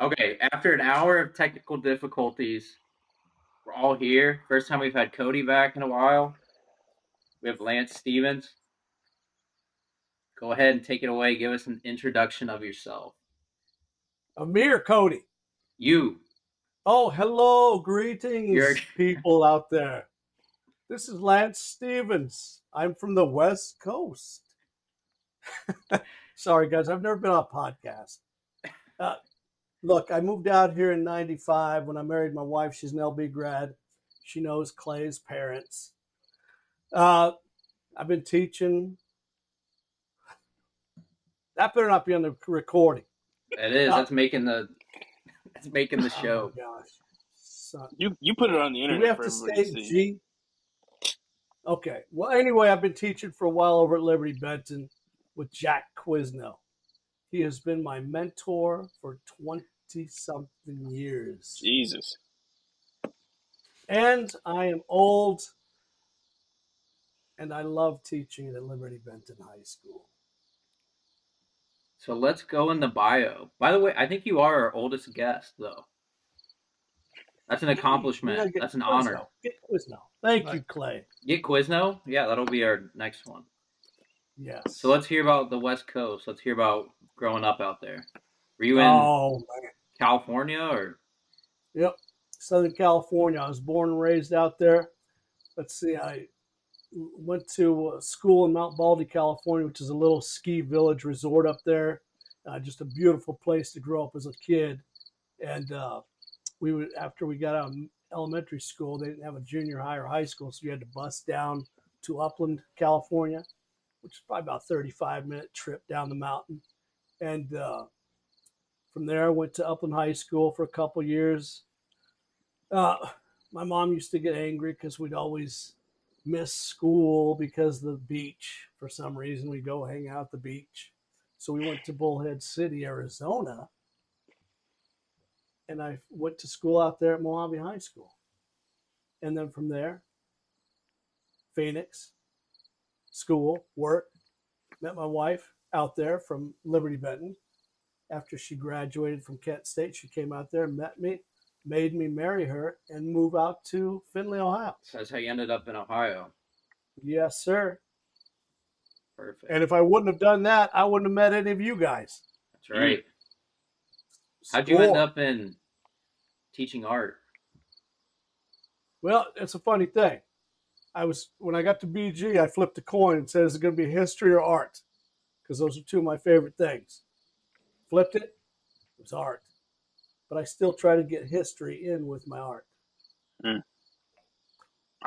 Okay, after an hour of technical difficulties, we're all here. First time we've had Cody back in a while. We have Lance Stevens. Go ahead and take it away. Give us an introduction of yourself. Amir Cody. You. Oh, hello. You're Greetings, people out there. This is Lance Stevens. I'm from the West Coast. Sorry, guys. I've never been on a podcast. Uh, Look, I moved out here in 95 when I married my wife. She's an LB grad. She knows Clay's parents. Uh, I've been teaching. That better not be on the recording. It is. Uh, That's making the oh, my show. gosh. Son. You put it on the Do we internet have for to everybody to say see. G? Okay. Well, anyway, I've been teaching for a while over at Liberty Benton with Jack Quizno. He has been my mentor for 20 something years. Jesus. And I am old and I love teaching at Liberty Benton High School. So let's go in the bio. By the way, I think you are our oldest guest, though. That's an Hey, we accomplishment. gotta get That's an honor. Quizno. Get Quizno. Thank you, Right. Clay. Get Quizno? Yeah, that'll be our next one. Yes. So let's hear about the West Coast. Let's hear about growing up out there. Were you in Oh, man. California or? Yep. Southern California. I was born and raised out there. Let's see. I went to a school in Mount Baldy, California, which is a little ski village resort up there. Just a beautiful place to grow up as a kid. And we would, after we got out of elementary school, they didn't have a junior high or high school, so you had to bus down to Upland, California, which is probably about a 35-minute trip down the mountain. And from there, I went to Upland High School for a couple years. My mom used to get angry because we'd always miss school because of the beach. For some reason, we go hang out at the beach. So we went to Bullhead City, Arizona, and I went to school out there at Mojave High School. And then from there, Phoenix, school, work, met my wife out there from Liberty Benton. After she graduated from Kent State, she came out there and met me, made me marry her, and move out to Findlay, Ohio. So that's how you ended up in Ohio. Yes, sir. Perfect. And if I wouldn't have done that, I wouldn't have met any of you guys. That's right. How'd you end Score. up in teaching art? Well, it's a funny thing. When I got to BG, I flipped a coin and said, "Is it going to be history or art?" Because those are two of my favorite things. Flipped it. It was art, but I still try to get history in with my art. I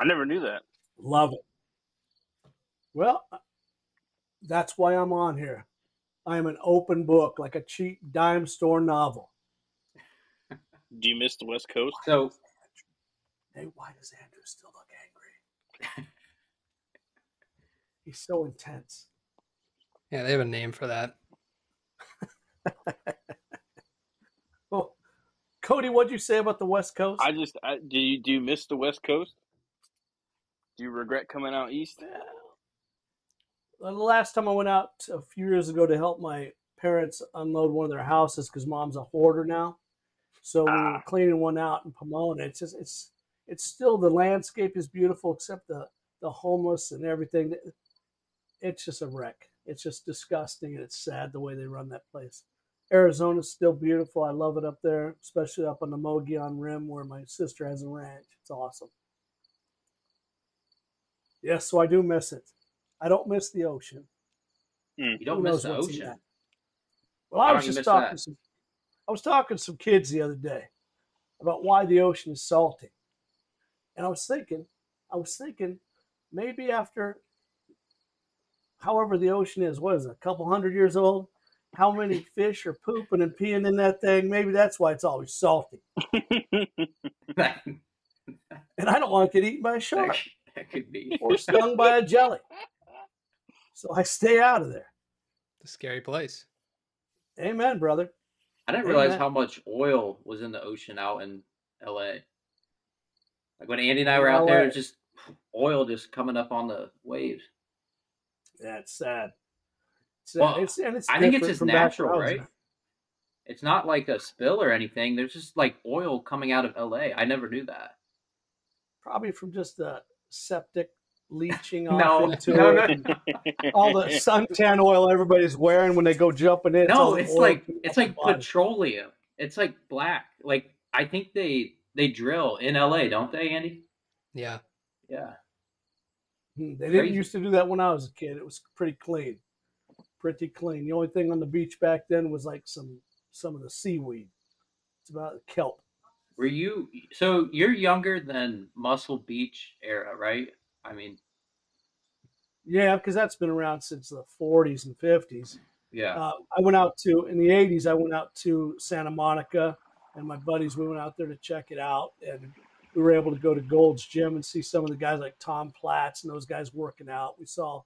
never knew that. Love it. Well, that's why I'm on here. I am an open book, like a cheap dime store novel. Do you miss the West Coast? So Hey, why does Andrew still look angry? He's so intense. Yeah, they have a name for that. Oh, Cody, what'd you say about the West Coast? Do you miss the West Coast? Do you regret coming out east? The last time I went out a few years ago to help my parents unload one of their houses because mom's a hoarder now. So we were cleaning one out in Pomona. It's still, the landscape is beautiful except the homeless and everything. It's just a wreck. It's just disgusting and it's sad the way they run that place. Arizona's still beautiful. I love it up there, especially up on the Mogollon Rim where my sister has a ranch. It's awesome. Yes, so I do miss it. I don't miss the ocean. you Who don't miss knows the what's in ocean. that? Well, Why I don't was you just miss talking that? I was talking to some kids the other day about why the ocean is salty. And I was thinking, maybe after however the ocean is, what is it, a couple hundred years old? How many fish are pooping and peeing in that thing? Maybe that's why it's always salty. that, And I don't want to get eaten by a shark that could be. or stung by a jelly. So I stay out of there. It's a scary place. Amen, brother. I didn't realize Amen. how much oil was in the ocean out in LA. Like when Andy and I were out there, it was just oil just coming up on the waves. Yeah, it's sad. Well, And it's I think it's different just from back natural, where I was right? at. It's not like a spill or anything. There's just like oil coming out of LA. I never knew that. Probably from just the septic leaching off No, into no, it. no. And all the suntan oil everybody's wearing when they go jumping in. No, all the it's oil like coming it's off the like body. petroleum. It's like black. Like I think they drill in LA, don't they, Andy? Yeah. Yeah. They didn't Crazy. used to do that when I was a kid. It was pretty clean. Pretty clean. The only thing on the beach back then was like some of the seaweed. It's about kelp. Were you so you're younger than Muscle Beach era, right? I mean, Yeah, because that's been around since the 40s and 50s. yeah. I went out to, in the 80s, I went out to Santa Monica, and my buddies, we went out there to check it out. And we were able to go to Gold's Gym and see some of the guys like Tom Platz and those guys working out. We saw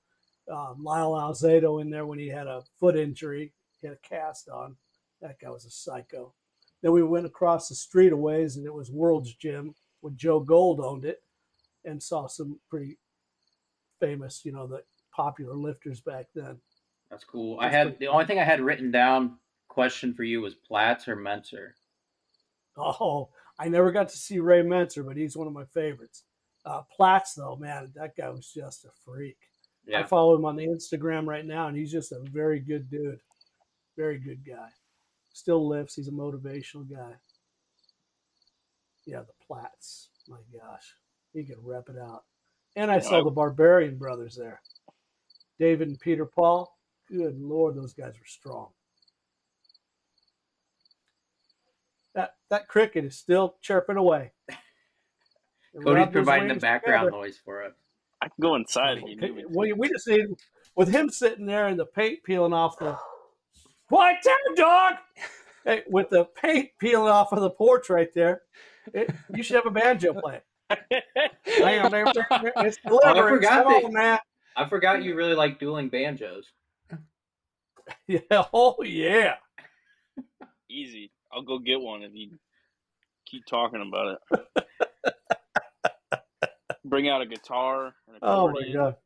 Lyle Alzado in there when he had a foot injury. He had a cast on. That guy was a psycho. Then we went across the street a ways, and it was World's Gym when Joe Gold owned it, and saw some pretty famous, the popular lifters back then. That's cool. I had the only thing I had written down question for you was Platts or Menser. Oh, I never got to see Ray Menser, but he's one of my favorites. Platts, though, man, that guy was just a freak. Yeah. I follow him on the Instagram right now, and he's just a very good dude. Very good guy. Still lifts. He's a motivational guy. Yeah, the Platts. My gosh. He could rep it out. And I saw the Barbarian brothers there. David and Peter Paul. Good Lord, those guys were strong. That cricket is still chirping away. Cody's providing the background noise for us. I can go inside if you need me to. We just need, with him sitting there and the paint peeling off the, quiet down, dog! Hey, with the paint peeling off of the porch right there, you should have a banjo playing. It's delivering. Come on, man. I forgot you really like dueling banjos. Yeah. Oh, yeah. Easy. I'll go get one if you keep talking about it. Bring out a guitar and a accordion. Oh, my God.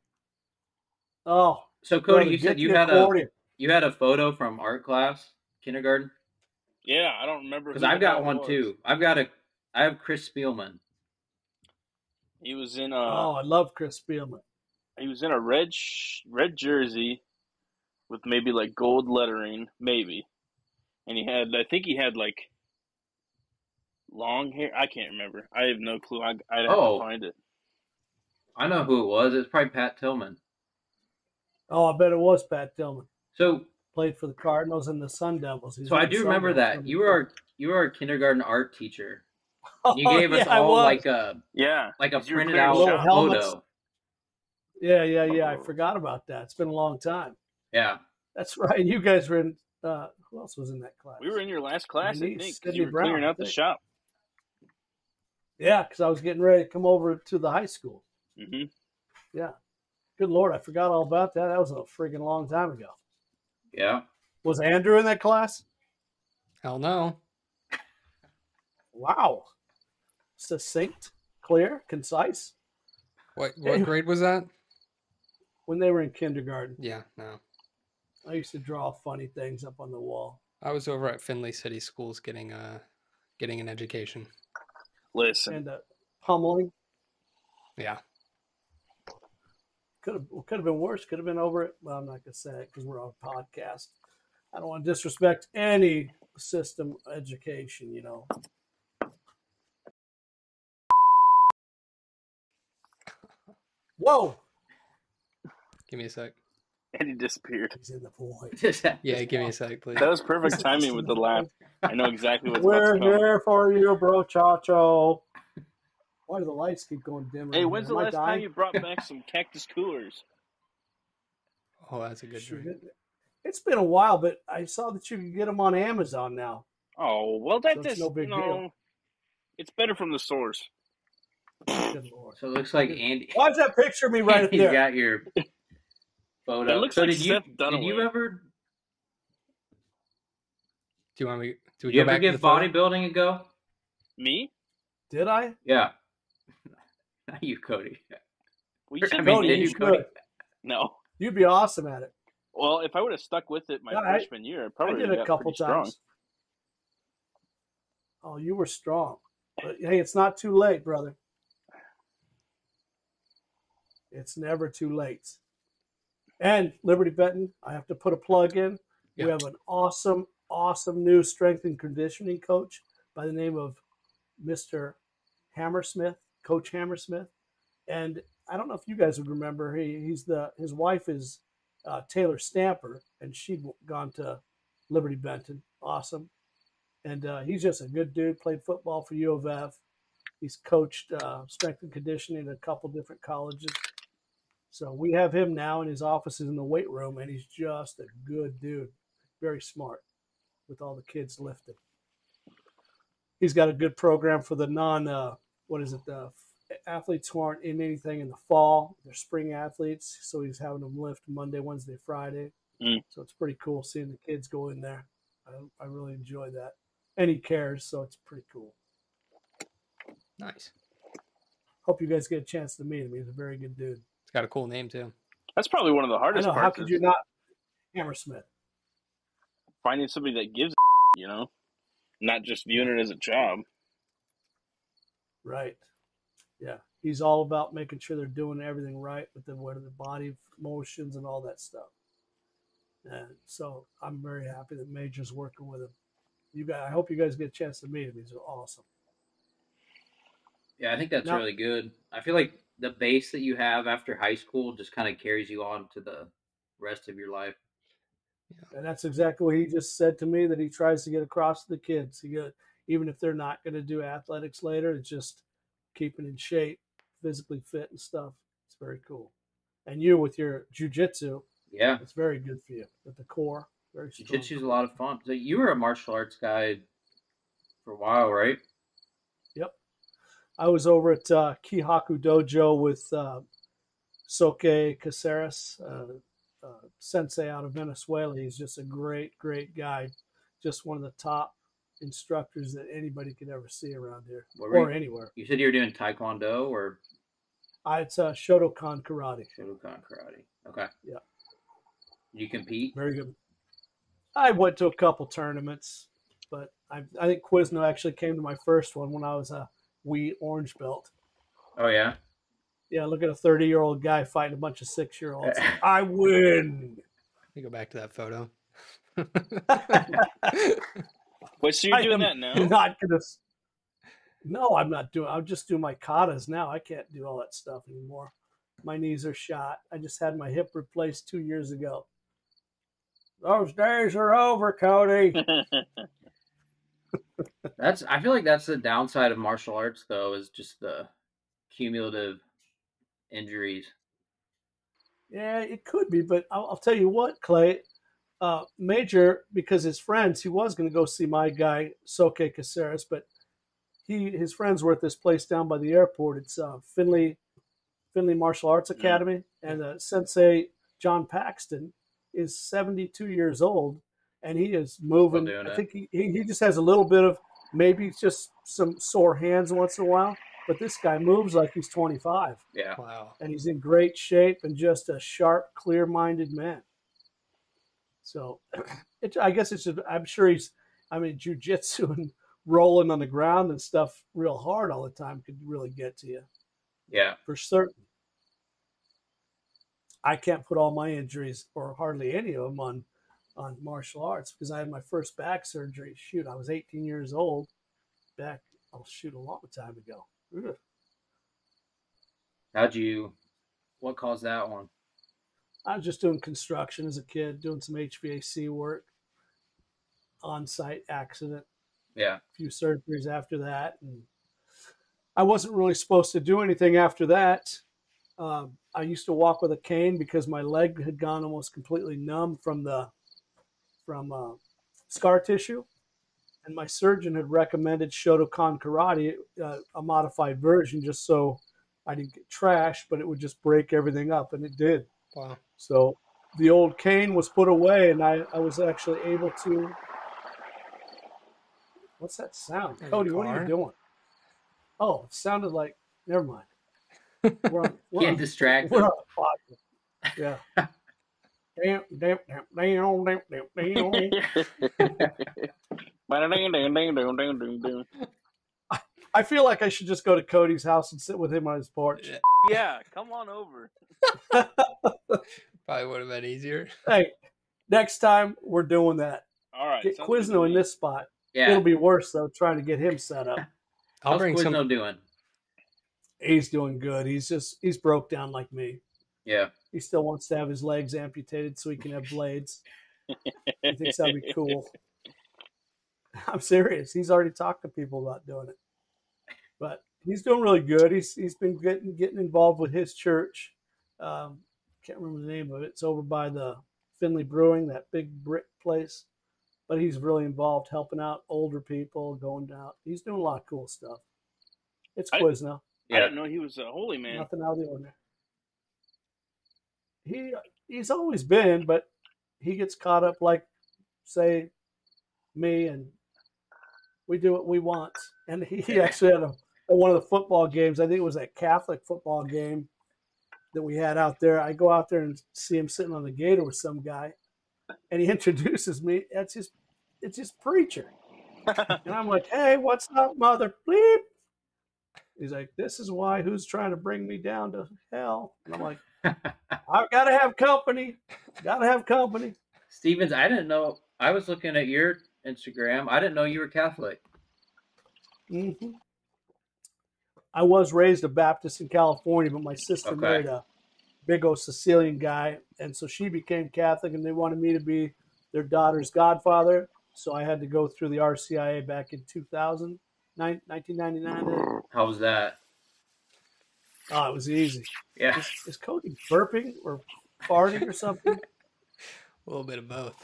Oh. So, Cody, you said you had a photo from art class, kindergarten? Yeah, I don't remember. Because I've got one, too. I have Chris Spielman. He was in I love Chris Spielman. He was in a red jersey with maybe like gold lettering, maybe. And I think he had like long hair. I can't remember. I have no clue. I'd have to find it. I know who it was. It's probably Pat Tillman. Oh, I bet it was Pat Tillman. So played for the Cardinals and the Sun Devils. So I do remember that. You were our kindergarten art teacher. You gave us all like a printed out photo. Yeah. I forgot about that. It's been a long time. Yeah. That's right. You guys were in who else was in that class? We were in your last class, I think, because you were Brown, clearing out the shop. Yeah, because I was getting ready to come over to the high school. Mm-hmm. Yeah. Good Lord, I forgot all about that. That was a friggin' long time ago. Yeah. Was Andrew in that class? Hell no. Wow. Succinct, clear, concise. What grade was that? When they were in kindergarten. Yeah, no. I used to draw funny things up on the wall. I was over at Findlay City Schools getting an education. Listen. And pummeling. Yeah. Could have been worse. Could have been over it. Well, I'm not going to say it because we're on a podcast. I don't want to disrespect any system education, Whoa! Give me a sec. And he disappeared. He's in the void. Yeah, give me a sec, please. That was perfect timing with the laugh. I know exactly what's We're about to come. here for you, bro, Chacho. Why do the lights keep going dimmer? Hey, when's the last time you brought back some cactus coolers? Oh, that's a good drink. It's been a while, but I saw that you can get them on Amazon now. Oh, well, that's so no big deal. It's better from the source. Good Lord. So it looks like Andy. Why's that picture of me right up there? You got your photo. It looks so like did Seth you Dunaway. ever? Do you want me? Do we you go ever back give to the photo? bodybuilding a go? Me? Did I? Yeah. Not you, Cody. Well, you said Cody, did you you, Cody? should. No. You'd be awesome at it. Well, if I would have stuck with it my freshman year, I probably did would a have couple got pretty times. strong. Oh, you were strong. But hey, it's not too late, brother. It's never too late. And Liberty Benton, I have to put a plug in. Yeah. We have an awesome, awesome new strength and conditioning coach by the name of Mr. Hammersmith, Coach Hammersmith. And I don't know if you guys would remember, his wife is Taylor Stamper, and she'd gone to Liberty Benton. Awesome. And he's just a good dude. Played football for U of F. He's coached strength and conditioning at a couple different colleges. So we have him now, and his office is in the weight room, and he's just a good dude. Very smart with all the kids lifting. He's got a good program for the the athletes who aren't in anything in the fall. They're spring athletes, so he's having them lift Monday, Wednesday, Friday. So it's pretty cool seeing the kids go in there. I really enjoy that. And he cares, so it's pretty cool. Nice. Hope you guys get a chance to meet him. He's a very good dude. It's got a cool name too. That's probably one of the I hardest know. parts. How could you not? Hammersmith. Finding somebody that gives, not just viewing it as a job. Right. Yeah. He's all about making sure they're doing everything right with the body motions and all that stuff. And so I'm very happy that Major's working with him. I hope you guys get a chance to meet him. He's awesome. Yeah, I think that's really good. I feel like the base that you have after high school just kind of carries you on to the rest of your life. And that's exactly what he just said to me, that he tries to get across to the kids. Even if they're not going to do athletics later, it's just keeping in shape, physically fit and stuff. It's very cool. And you with your jiu-jitsu, yeah, it's very good for you with the core. Very strong. Jiu-jitsu's a lot of fun. So you were a martial arts guy for a while, right? Yep. I was over at Kihaku Dojo with Soke Caceres, sensei out of Venezuela. He's just a great, great guy. Just one of the top instructors that anybody could ever see around here or anywhere. You said you were doing Taekwondo or? It's Shotokan Karate. Shotokan Karate. Okay. Yeah. You compete? Very good. I went to a couple tournaments, but I think Quizno actually came to my first one when I was a wee orange belt. Oh, yeah? Yeah, look at a 30-year-old guy fighting a bunch of 6-year-olds. I win. Let me go back to that photo. Wait, so you're doing that now? No, I'm not doing. I'll just do my katas now. I can't do all that stuff anymore. My knees are shot. I just had my hip replaced 2 years ago. Those days are over, Cody. I feel like that's the downside of martial arts, though, is just the cumulative injuries. Yeah, it could be, but I'll tell you what, Clay. Major, because his friends, he was going to go see my guy Soke Caceres, but his friends were at this place down by the airport. It's Finley Martial Arts Academy, and Sensei John Paxton is 72 years old, and he is moving. I think he just has a little bit of maybe just some sore hands once in a while, but this guy moves like he's 25. Yeah. Wow. And he's in great shape and just a sharp, clear-minded man. So I guess it's just, I'm sure jiu-jitsu and rolling on the ground and stuff real hard all the time could really get to you. Yeah. For certain. I can't put all my injuries, or hardly any of them, on martial arts because I had my first back surgery. Shoot, I was 18 years old back, a long time ago. Ugh. What caused that one? I was just doing construction as a kid, doing some HVAC work, on-site accident. Yeah. A few surgeries after that. And I wasn't really supposed to do anything after that. I used to walk with a cane because my leg had gone almost completely numb from scar tissue. And my surgeon had recommended Shotokan Karate, a modified version, just so I didn't get trashed, but it would just break everything up, and it did. Wow. So the old cane was put away, and I was actually able to. What's that sound? Cody, what are you doing? Oh, it sounded like. Never mind. Getting distracted. We're on a podcast. Yeah. I feel like I should just go to Cody's house and sit with him on his porch. Yeah, come on over. Probably would have been easier. Hey, next time we're doing that. All right, Get sounds good to Quizno in me. this spot. Yeah. It'll be worse though, trying to get him set up. I'll How's bring some. Quizno doing? He's doing good. He's broke down like me. Yeah. He still wants to have his legs amputated so he can have blades. He thinks that'd be cool. I'm serious. He's already talked to people about doing it. But he's doing really good. He's been getting involved with his church. Can't remember the name of it. It's over by the Finley Brewing, that big brick place. But he's really involved, helping out older people, going out. He's doing a lot of cool stuff. It's Quizno. I didn't know he was a holy man. Nothing out of the ordinary. He's always been, but he gets caught up like, say, me, and we do what we want. And he actually had one of the football games. I think it was that Catholic football game that we had out there. I go out there and see him sitting on the gator with some guy, and he introduces me. It's his preacher, and I'm like, "Hey, what's up, mother? Bleep." He's like, "This is why who's trying to bring me down to hell?" And I'm like, "I've got to have company. Got to have company." Stevens, I didn't know. I was looking at your Instagram. I didn't know you were Catholic. Mm-hmm. I was raised a Baptist in California, but my sister married a big old Sicilian guy, and so she became Catholic, and they wanted me to be their daughter's godfather. So I had to go through the RCIA back in 1999. How was that? Oh, it was easy. Yeah. Is Cody burping or farting or something? A little bit of both.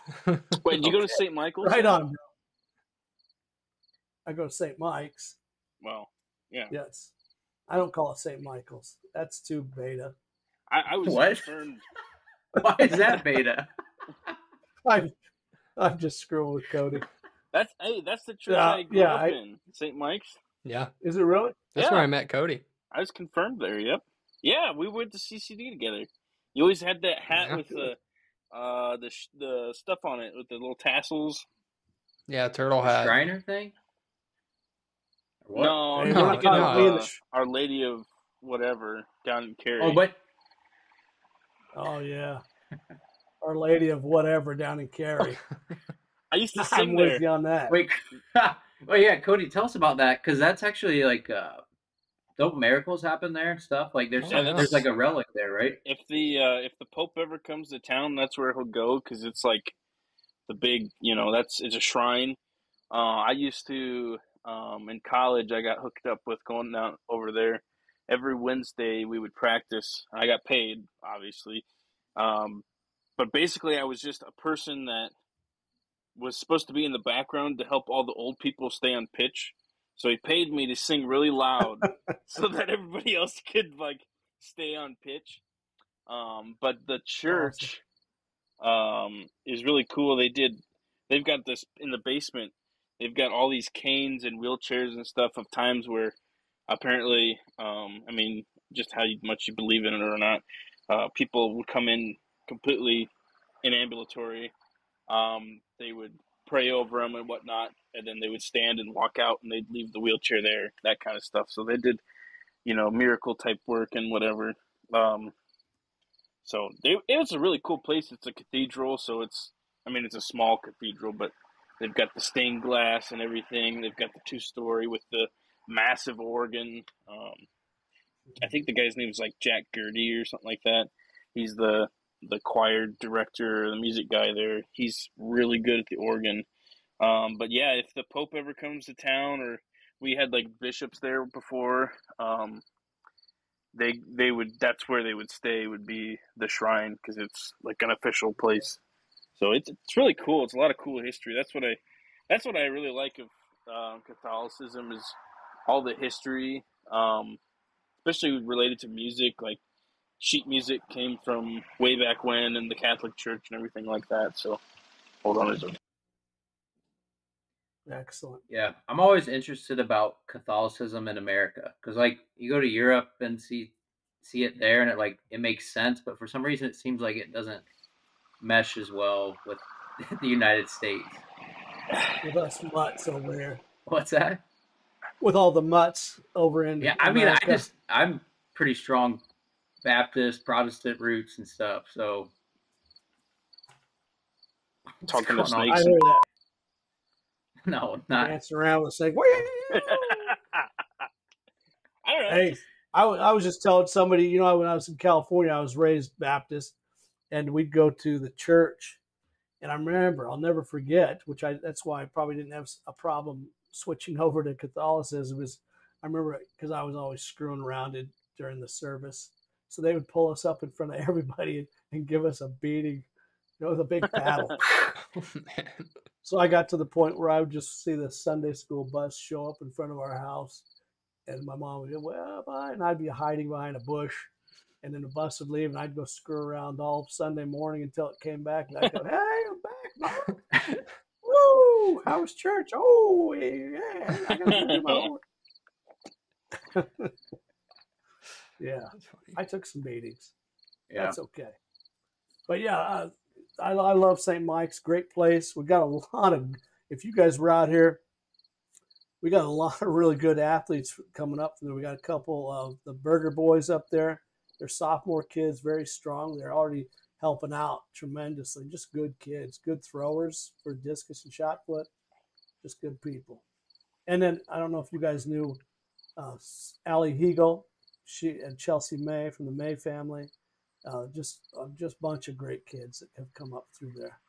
Wait, did you go to St. Michael's? Right on, bro. I go to St. Mike's. Well, yeah. Yes. I don't call it St. Michael's. That's too beta. I was What? concerned. Why is that beta? I'm just screwing with Cody. That's the church I grew up in, St. Mike's. Yeah. Is it really? That's where I met Cody. I was confirmed there. Yep. Yeah, we went to CCD together. You always had that hat with the stuff on it with the little tassels. Yeah, turtle hat. Shriner thing? What? No, Hey, we're thinking no. of Our Lady of whatever down in Cary. Oh, what? Oh, yeah. Our Lady of whatever down in Cary. I used to I'm sing there. with you on that. Wait. Oh, yeah, Cody, tell us about that, because that's actually like don't miracles happen there and stuff? Like there's like a relic there, right? If the Pope ever comes to town, that's where he'll go, because it's like the big, it's a shrine. I used to in college, I got hooked up with going down over there. Every Wednesday we would practice. I got paid, obviously, but basically I was just a person that was supposed to be in the background to help all the old people stay on pitch. So he paid me to sing really loud so that everybody else could like stay on pitch. But the church is really cool. They've got this in the basement. They've got all these canes and wheelchairs and stuff of times where apparently, just how much you believe in it or not, people would come in completely inambulatory. They would pray over them and whatnot, and then they would stand and walk out, and they'd leave the wheelchair there, that kind of stuff. So they did, miracle type work and whatever. So it was a really cool place. It's a cathedral, so it's a small cathedral, but they've got the stained glass and everything. They've got the 2-story with the massive organ. I think the guy's name is like Jack Gertie or something like that. He's the choir director, the music guy there. He's really good at the organ. But yeah, if the Pope ever comes to town, or we had like bishops there before, they would, that's where they would stay, would be the shrine, because it's like an official place. So it's really cool. It's a lot of cool history. That's what I really like of Catholicism, is all the history, especially related to music. Like sheet music came from way back when in the Catholic Church and everything like that. So hold on a second. Excellent. Yeah, I'm always interested about Catholicism in America, because like you go to Europe and see it there, and it makes sense, but for some reason it seems like it doesn't mesh as well with the United States. with us mutts over here. What's that? With all the mutts over in Yeah, I mean, America. I'm pretty strong Baptist, Protestant roots and stuff. So what's Talking to going on? I snakes and hear that No, not. dancing around with a snake. I don't know. Hey, I was just telling somebody, you know, when I was in California, I was raised Baptist, and we'd go to the church. And I remember, I'll never forget, that's why I probably didn't have a problem switching over to Catholicism. Is I remember because I was always screwing around during the service, so they would pull us up in front of everybody and give us a beating. It was a big paddle. Oh, man. So I got to the point where I would just see the Sunday school bus show up in front of our house, and my mom would go, "Well, bye," and I'd be hiding behind a bush. And then the bus would leave, and I'd go screw around all Sunday morning until it came back. And I'd go, "Hey, I'm back, Mom. Woo! How was church? Oh, yeah, I got to do my homework." Yeah, That's funny. I took some beatings. Yeah. That's okay. But yeah, I love St. Mike's. Great place. We got a lot of. If you guys were out here, we got a lot of really good athletes coming up from there. We got a couple of the Burger Boys up there. They're sophomore kids, very strong. They're already helping out tremendously. Just good kids, good throwers for discus and shot put. Just good people. And then I don't know if you guys knew Allie Hegel, she and Chelsea May from the May family. Just a bunch of great kids that have come up through there.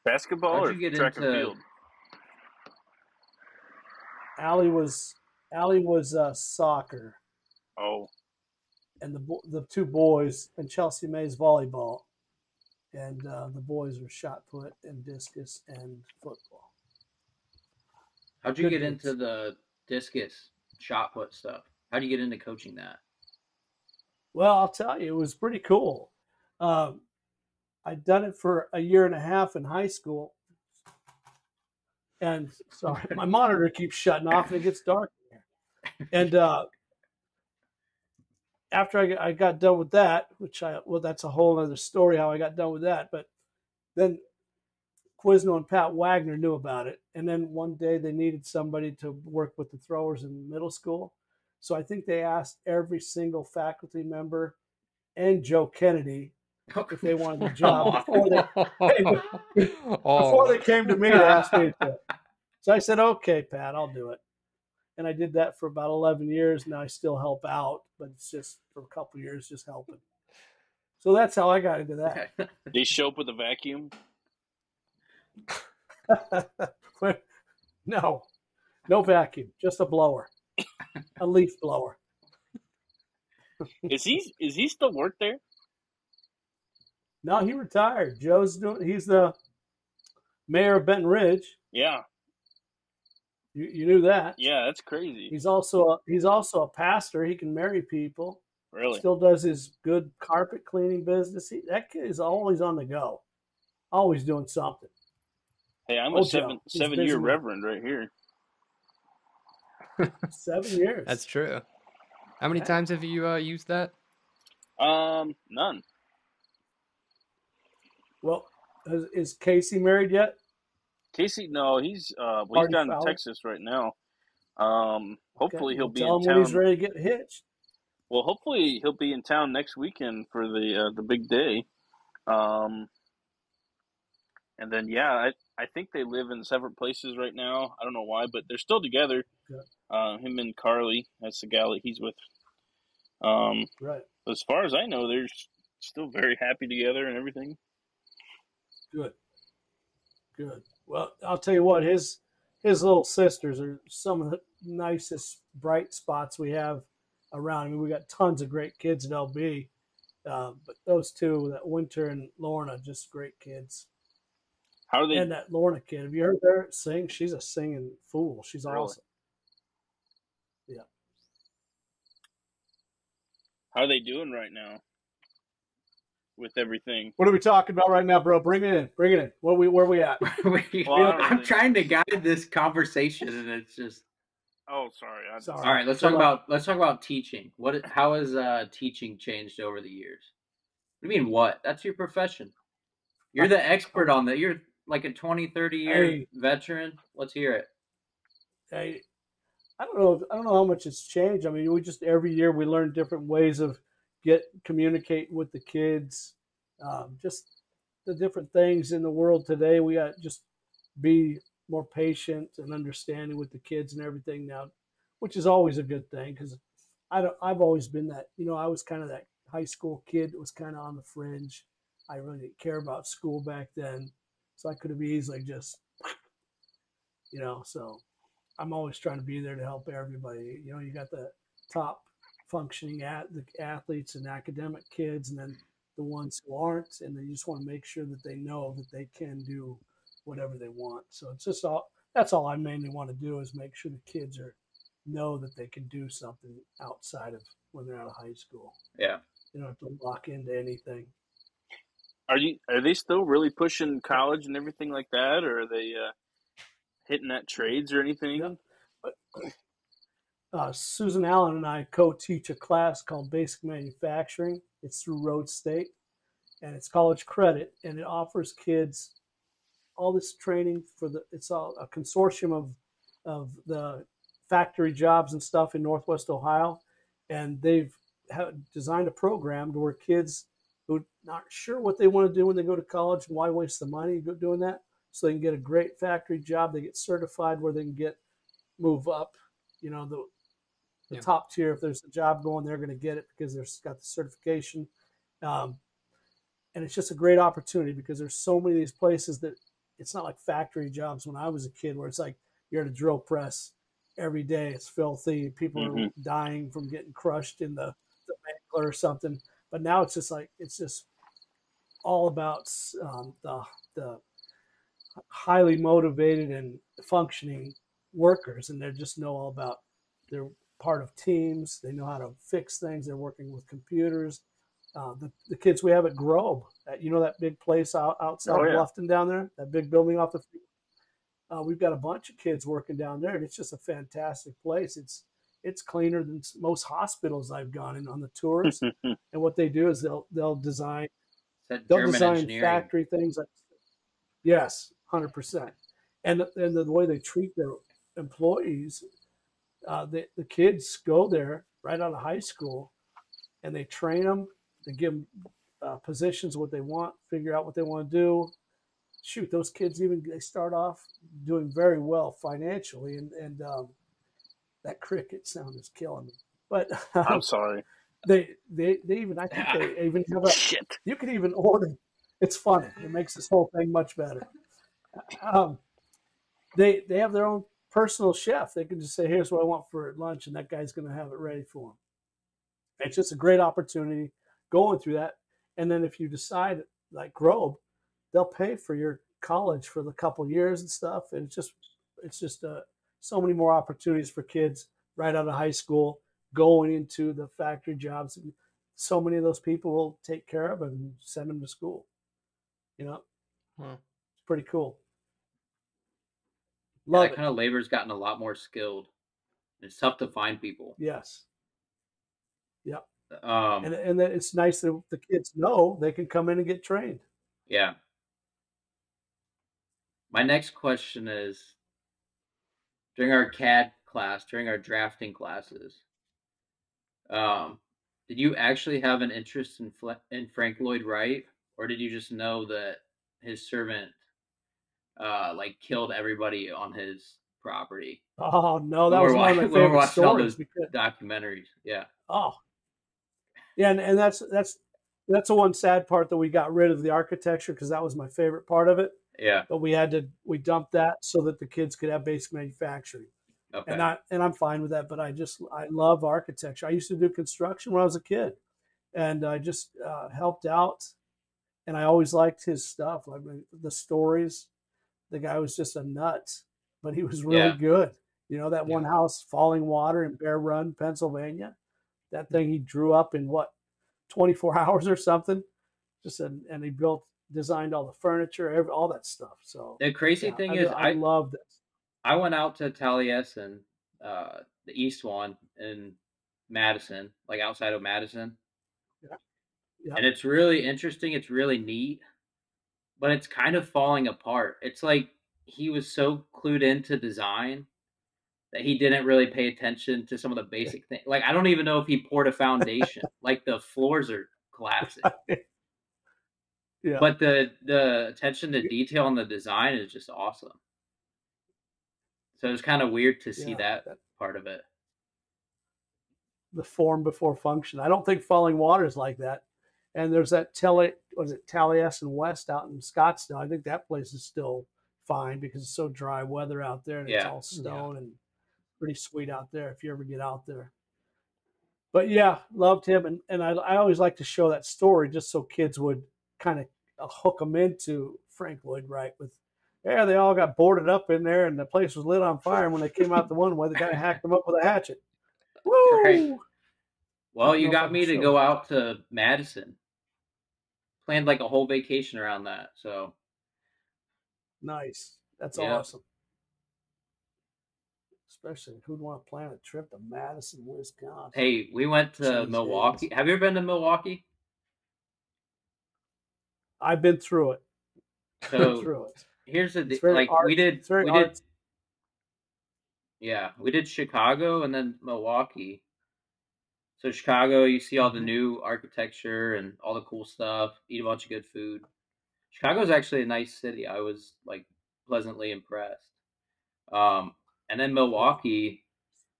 Basketball How'd or you get track and into- field? Allie was soccer, Oh, and the two boys, and Chelsea May's volleyball, and the boys were shot put and discus and football. How'd you Good get dudes. into the discus shot put stuff? How'd you get into coaching that? Well, I'll tell you, it was pretty cool. I'd done it for a year and a half in high school. And sorry, my monitor keeps shutting off and it gets dark in here. And after I got done with that, that's a whole other story how I got done with that. But then Quizno and Pat Wagner knew about it. And then one day they needed somebody to work with the throwers in middle school. So I think they asked every single faculty member and Joe Kennedy if they wanted the job before they came to me to ask me to. So I said, "Okay, Pat, I'll do it." And I did that for about 11 years. Now I still help out, but it's just for a couple of years, just helping. So that's how I got into that. they show up with a vacuum. No vacuum, just a blower, a leaf blower. Is he still work there? No, he retired. He's the mayor of Benton Ridge. Yeah, You knew that. yeah, that's crazy. He's also a pastor. He can marry people. Really? Still does his good carpet cleaning business. That kid is always on the go, always doing something. Hey, I'm Old a Joe. He's 7 year busy man. reverend right here. 7 years. That's true. How many Yeah. times have you used that? None. Well, is Casey married yet? Casey, no, he's Marty down in Fowler? Texas right now. Hopefully Okay, he'll well, be tell in him when he's town. ready to get hitched. Well, hopefully he'll be in town next weekend for the big day. And then I think they live in separate places right now. I don't know why, but they're still together. Yeah. Him and Carly, that's the gal that he's with. Right. As far as I know, they're still very happy together and everything. Good. Well, I'll tell you what, his little sisters are some of the nicest bright spots we have around. I mean, we got tons of great kids at LB, but those two, that Winter and Lorna, just great kids. How are they? And that Lorna kid, have you heard her sing? She's a singing fool. She's Really? awesome. Yeah. How are they doing right now with everything? What are we talking about right now, bro? Bring it in. Where we at? I'm trying to guide this conversation, and it's just. Oh, sorry. Sorry. All right, let's talk about teaching. How has teaching changed over the years? What do you mean? What? That's your profession. You're the expert on that. like a 20, 30-year Hey, veteran? Let's hear it. hey, I don't know. I don't know how much it's changed. I mean, we just every year we learn different ways of communicating with the kids. Just the different things in the world today. We got just be more patient and understanding with the kids and everything now, which is always a good thing because I've always been that. I was kind of that high school kid that was kind of on the fringe. I really didn't care about school back then, so I could have easily just so I'm always trying to be there to help everybody. You got the top functioning the athletes and academic kids, and then the ones who aren't, and then you just want to make sure that they know that they can do whatever they want. So it's just all that's all I mainly want to do is make sure the kids know that they can do something outside of when they're out of high school. Yeah. You don't have to lock into anything. Are they still really pushing college and everything like that, or are they hitting at trades or Yeah. anything? But Susan Allen and I co-teach a class called Basic Manufacturing. It's through Rhodes State, and it's college credit, and it offers kids all this training it's all a consortium of the factory jobs and stuff in Northwest Ohio, and they've designed a program to where kids who are not sure what they want to do when they go to college and why waste the money doing that, so they can get a great factory job. They get certified where they can move up, the Yeah. top tier. If there's a job going, they're going to get it because they've got the certification. Um, and it's just a great opportunity because there's so many of these places that it's not like factory jobs when I was a kid where it's like you're at a drill press every day. It's filthy. People Mm-hmm. are dying from getting crushed in the mangler or something. But now it's just all about the highly motivated and functioning workers, and they just know all about they're part of teams. They know how to fix things. They're working with computers. The kids we have at Grove, that big place outside Oh yeah. Bluffton down there, that big building off the. We've got a bunch of kids working down there, and it's just a fantastic place. It's cleaner than most hospitals I've gone in on the tours. And what they do is they'll design Said they'll German design engineering. factory things like yes, 100%. And the way they treat their employees, the kids go there right out of high school, and they train them. They give them positions what they want, figure out what they want to do. Shoot, those kids they start off doing very well financially, and that cricket sound is killing me. But I'm sorry. they even I think they even have a Shit. you can even order. It's funny. It makes this whole thing much better. They have their own personal chef. They can just say, "Here's what I want for lunch," and that guy's going to have it ready for them. It's just a great opportunity going through that. And then if you decide, like Grove, they'll pay for your college for the couple years and stuff. And it's just so many more opportunities for kids right out of high school going into the factory jobs. And so many of those people will take care of and send them to school. Wow. It's pretty cool. Yeah, Love that it. kind of labor's gotten a lot more skilled. It's tough to find people. Yes. Yep. Um, And it's nice that the kids know they can come in and get trained. yeah. My next question is during our CAD class, during our drafting classes, um, did you actually have an interest in Frank Lloyd Wright, or did you just know that his servant like killed everybody on his property Oh no, when that was we're one of my when we're favorite watching all stories those because documentaries? Yeah, oh yeah, and that's the one sad part that we got rid of the architecture because that was my favorite part of it. yeah, But we dumped that so that the kids could have basic manufacturing, okay, and I'm fine with that. But I love architecture. I used to do construction when I was a kid, and I just helped out, and I always liked his stuff. Like the stories. The guy was just a nut, but he was really yeah. good. That Yeah. one house, Falling Water in Bear Run, Pennsylvania. That thing he drew up in what 24 hours or something. And he designed all the furniture, all that stuff. So The crazy yeah, thing is, I love this. I went out to Taliesin, the East one in Madison, like outside of Madison, Yeah, yeah, and it's really interesting. It's really neat but it's kind of falling apart. It's like he was so clued into design that he didn't really pay attention to some of the basic things. Like I don't even know if he poured a foundation. Like the floors are collapsing. Yeah. But the attention to detail and the design is just awesome. So it's kind of weird to see Yeah. that part of it. The form before function. I don't think Falling Water is like that. And there's that Taliesin West out in Scottsdale. I think that place is still fine because it's so dry weather out there and it's all stone and pretty sweet out there if you ever get out there. But yeah, loved him. And I always like to show that story just so kids would kind of hook them into Frank Lloyd Wright with, yeah, they all got boarded up in there and the place was lit on fire. And when they came out the one way, the guy hacked them up with a hatchet. Woo! Right. Well, you got me to go out to Madison. Planned like a whole vacation around that. So nice. That's awesome. Especially who'd want to plan a trip to Madison, Wisconsin? Hey, we went to Milwaukee. Have you ever been to Milwaukee? I've been through it. So here's the like we did. Yeah, we did Chicago and then Milwaukee. So Chicago, you see all the new architecture and all the cool stuff. Eat a bunch of good food. Chicago's actually a nice city. I was like pleasantly impressed. And then Milwaukee,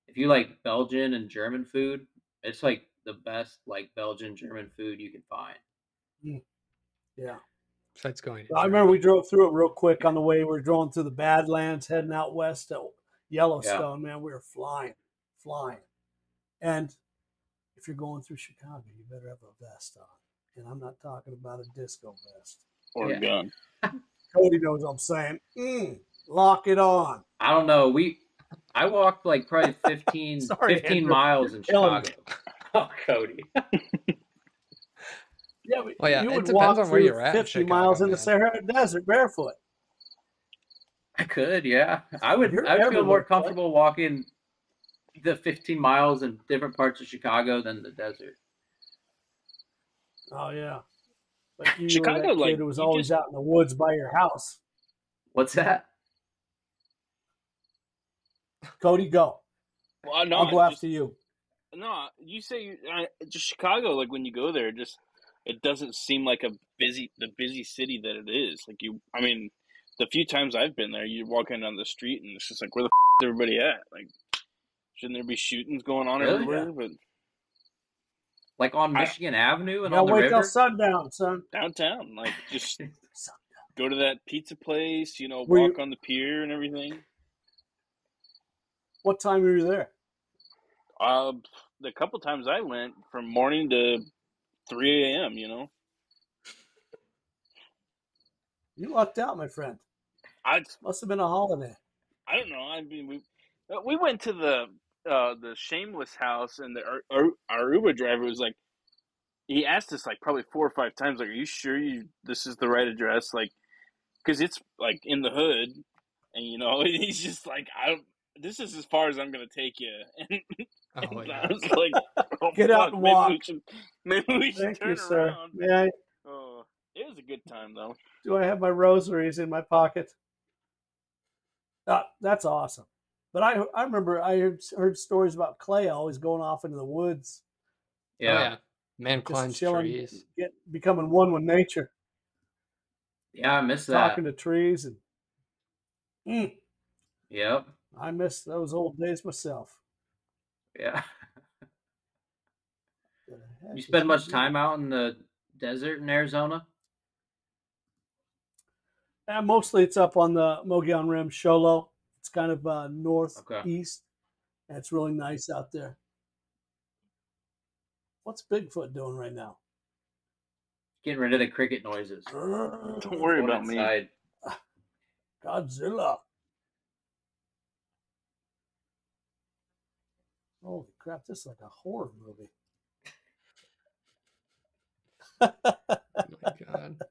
if you like Belgian and German food, it's like the best like Belgian German food you can find. Yeah. Besides going. I remember we drove through it real quick on the way. We were driving through the Badlands, heading out west to Yellowstone. Man, we were flying. And if you're going through Chicago, you better have a vest on. And I'm not talking about a disco vest or a gun. Cody knows what I'm saying. Lock it on. I don't know. I walked like probably 15 miles in Chicago. Oh, Cody. Yeah, well, you would it walk depends on through where you're at 50 Chicago, miles in the Sahara Desert barefoot. I could, yeah. I would feel more comfortable walking the 15 miles in different parts of Chicago than the desert. Oh, yeah. But you Chicago, were that kid like, who was always out in the woods by your house. What's that? Cody, go. Well, no, I'll go after you. No, you say just Chicago. Like when you go there, it doesn't seem like the busy city that it is. Like I mean, the few times I've been there, you're walking down the street and it's just like, where the is everybody at? Like, shouldn't there be shootings going on everywhere? Yeah. But like on Michigan Avenue and on the river. Wait till sundown, son. Downtown, like just go to that pizza place. Walk on the pier and everything. What time were you there? The couple times I went from morning to 3 a.m. You lucked out, my friend. Must have been a holiday. I don't know. I mean, we went to the Shameless house, and our Uber driver was like, he asked us like probably 4 or 5 times, like, "Are you sure this is the right address?" Like, because it's like in the hood, and he's just like, This is as far as I'm gonna take you. And I was like, get out and walk. Maybe we should turn around. May I? Oh, it was a good time though. Do I have my rosaries in my pocket? That's awesome. But I remember I heard stories about Clay always going off into the woods. Yeah. Man climbs trees. Becoming one with nature. Yeah, I miss that. Talking to trees and. Yep. I miss those old days myself. Yeah. You spend much time out in the desert in Arizona? Mostly it's up on the Mogollon Rim, Show Low. It's kind of northeast. And it's really nice out there. What's Bigfoot doing right now? Getting rid of the cricket noises. Don't worry about me. Godzilla. Holy crap, this is like a horror movie. Oh my God.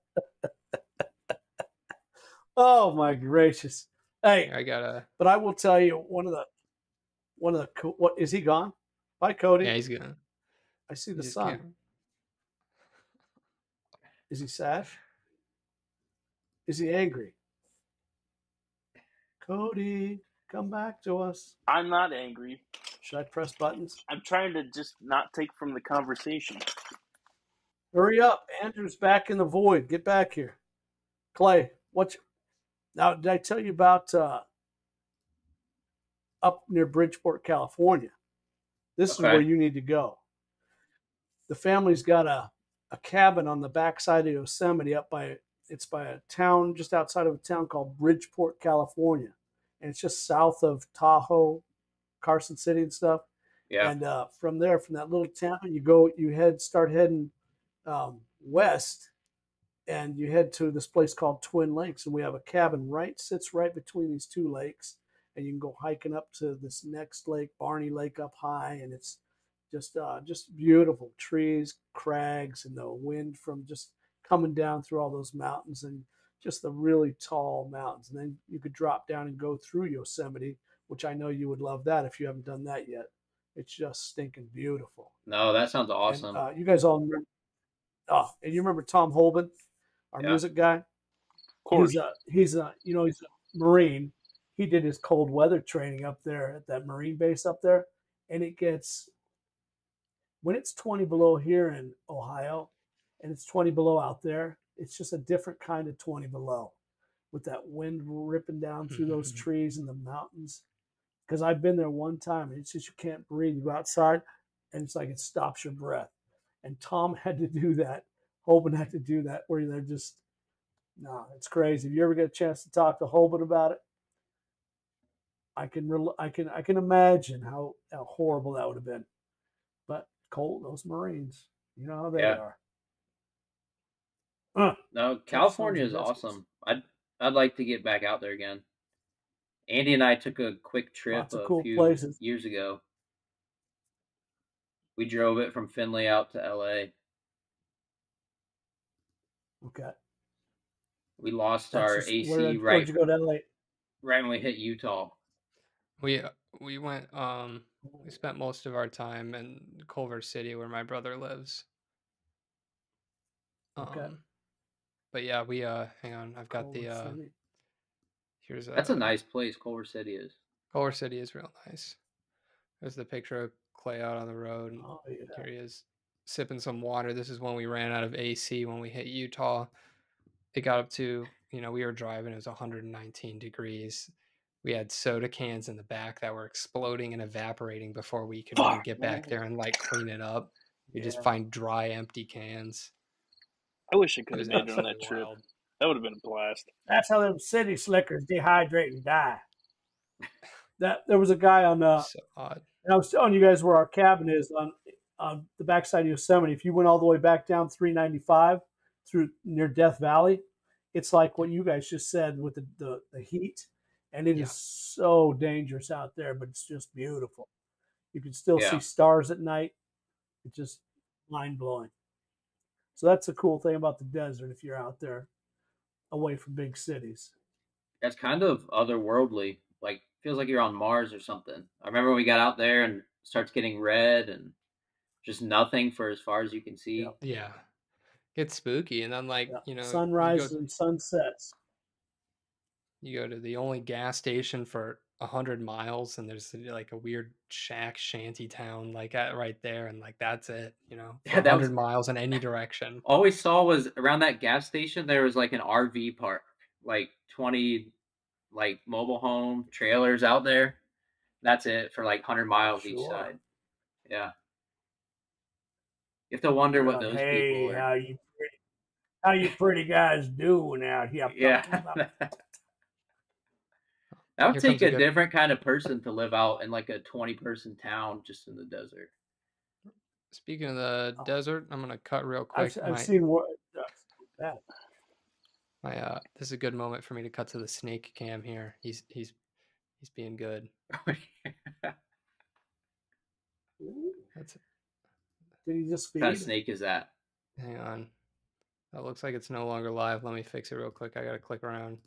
Oh my gracious. Hey, I gotta. But I will tell you one of the what is he gone? Bye, Cody. Yeah, he's gone. I see the sun. Is he sad? Is he angry? Cody, come back to us. I'm not angry. Should I press buttons? I'm trying to just not take from the conversation. Hurry up. Andrew's back in the void. Get back here. Clay, now, did I tell you about up near Bridgeport, California? This is where Okay. you need to go. The family's got a cabin on the backside of Yosemite it's by a town just outside of a town called Bridgeport, California. And it's just south of Tahoe, Carson City and stuff. Yeah. And from there, from that little town, start heading west, and you head to this place called Twin Lakes, and we have a cabin sits right between these two lakes, and you can go hiking up to this next lake, Barney Lake, up high, and it's just beautiful trees, crags, and the wind from just coming down through all those mountains, and just the really tall mountains. And then you could drop down and go through Yosemite, which I know you would love that if you haven't done that yet. It's just stinking beautiful. No, that sounds And awesome. you guys all remember. Oh, and you remember Tom Holben, our Yeah. music guy? Of course. He's a Marine. He did his cold weather training up there at that Marine base up there, and when it's 20 below here in Ohio, and it's 20 below out there, it's just a different kind of 20 below, with that wind ripping down through those trees and the mountains. Because I've been there one time, and it's just you can't breathe. You go outside, and it's like it stops your breath. And Tom had to do that. Holben had to do that, where they're just no, it's crazy. If you ever get a chance to talk to Holben about it, I can imagine how horrible that would have been. But cold, those Marines, you know how they Yeah. are. No, California is awesome. I'd like to get back out there again. Andy and I took a quick trip Lots of a cool few places. years ago. We drove it from Findlay out to LA. Okay. We lost our AC where'd you go to LA? right when we hit Utah. We went we spent most of our time in Culver City where my brother lives. Okay. But yeah, we hang on, I've got Culver City. Here's That's a nice place, Culver City is. Culver City is real nice. There's the picture of Clay out on the road, and here he is sipping some water. This is when we ran out of AC when we hit Utah. It got up to, we were driving, it was 119 degrees. We had soda cans in the back that were exploding and evaporating before we could even get back there and clean it up. You just find dry, empty cans. I wish I could have made it on absolutely that trip. wild. That would have been a blast. That's how them city slickers dehydrate and die. There was a guy on So odd. and I was telling you guys where our cabin is on the backside of Yosemite. If you went all the way back down 395 through near Death Valley, it's like what you guys just said with the heat, and it is so dangerous out there, but it's just beautiful. You can still see stars at night. It's just mind blowing. So that's a cool thing about the desert if you're out there away from big cities. That's kind of otherworldly. Like feels like you're on Mars or something. I remember when we got out there and it starts getting red and just nothing for as far as you can see. Yeah. It's spooky, and then sunrises and sunsets. You go to the only gas station for 100 miles, and there's like a weird shack shanty town right there, and that's it. For 100 miles in any direction. All we saw was around that gas station there was like an RV park, like 20 like mobile home trailers out there. That's it for like 100 miles each side. Yeah. You have to wonder what those people are. How you pretty guys doing out here? Yeah. That would take a different kind of person to live out in like a 20-person town just in the desert. Speaking of the desert, I'm gonna cut real quick. I've seen what that. This is a good moment for me to cut to the snake cam here. He's being good. That's it. Did he just feed? What kind of snake is that? Hang on. That looks like it's no longer live. Let me fix it real quick. I gotta click around.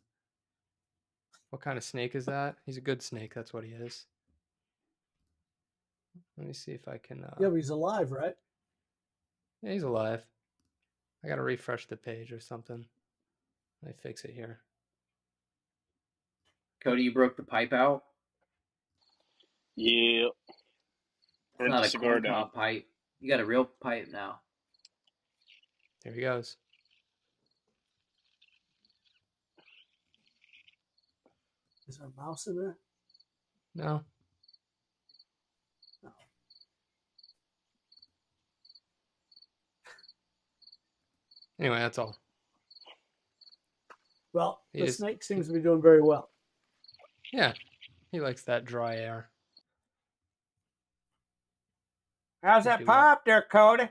What kind of snake is that? He's a good snake. That's what he is. Let me see if I can. Yeah, but he's alive, right? Yeah, he's alive. I gotta refresh the page or something. Let me fix it here. Cody, you broke the pipe out. Yeah. It's Burnt not the a cigar corn down. cob pipe. You got a real pipe now. There he goes. Is there a mouse in there? No. No. Anyway, that's all. Well, He the just- snake seems to be doing very well. Yeah, he likes that dry air. How's Thank that you, pop there, Cody?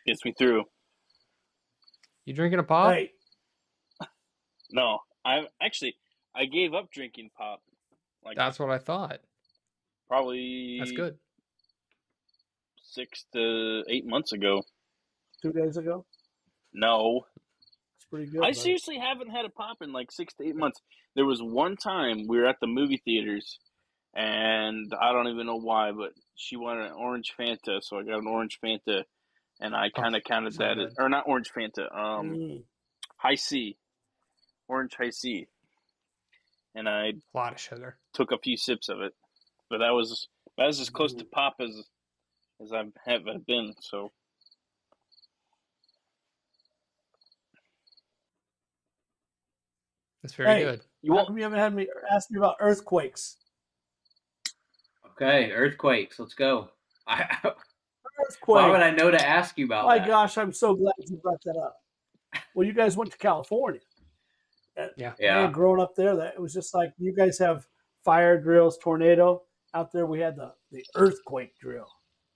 Gets me through. You drinking a pop? Hey, No, I gave up drinking pop. Like That's what I thought. probably That's good. 6 to 8 months ago. 2 days ago. No, It's pretty good. I buddy. seriously haven't had a pop in like 6 to 8 months. There was one time we were at the movie theaters, and I don't even know why, but she wanted an orange Fanta, so I got an orange Fanta, and I kind of counted so that as, good. or not orange Fanta, Mm. High C, orange High C, and I A lot of sugar. took a few sips of it, but that was as close to pop as I have been. So That's very Hey, good. you how won't. come you haven't had me asked me about earthquakes? Okay, earthquakes. Let's go. Why Earthquake. would I know to ask you about My that? gosh, I'm so glad you brought that up. Well, you guys went to California. Yeah. Yeah. Man, growing up there, that it was just like you guys have fire drills, tornado. Out there, we had the earthquake drill,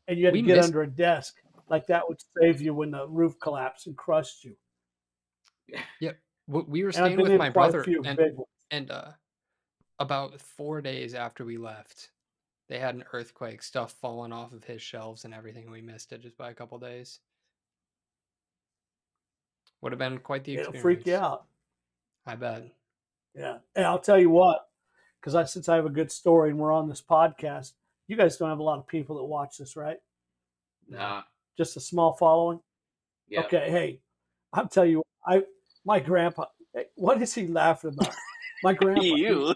and you had We to get missed- under a desk. Like that would save you when the roof collapsed and crushed you. Yep. We were And I've staying been with in my quite a brother, few big ones. and about 4 days after we left, they had an earthquake, stuff falling off of his shelves and everything. We missed it just by a couple days. Would have been quite the It'll experience. freak you out. I bet. Yeah, and I'll tell you what, because since I have a good story and we're on this podcast, you guys don't have a lot of people that watch this, right? Nah. Just a small following. Yeah. Okay, hey, I'll tell you, my grandpa. Hey, what is he laughing about? My grandpa. You.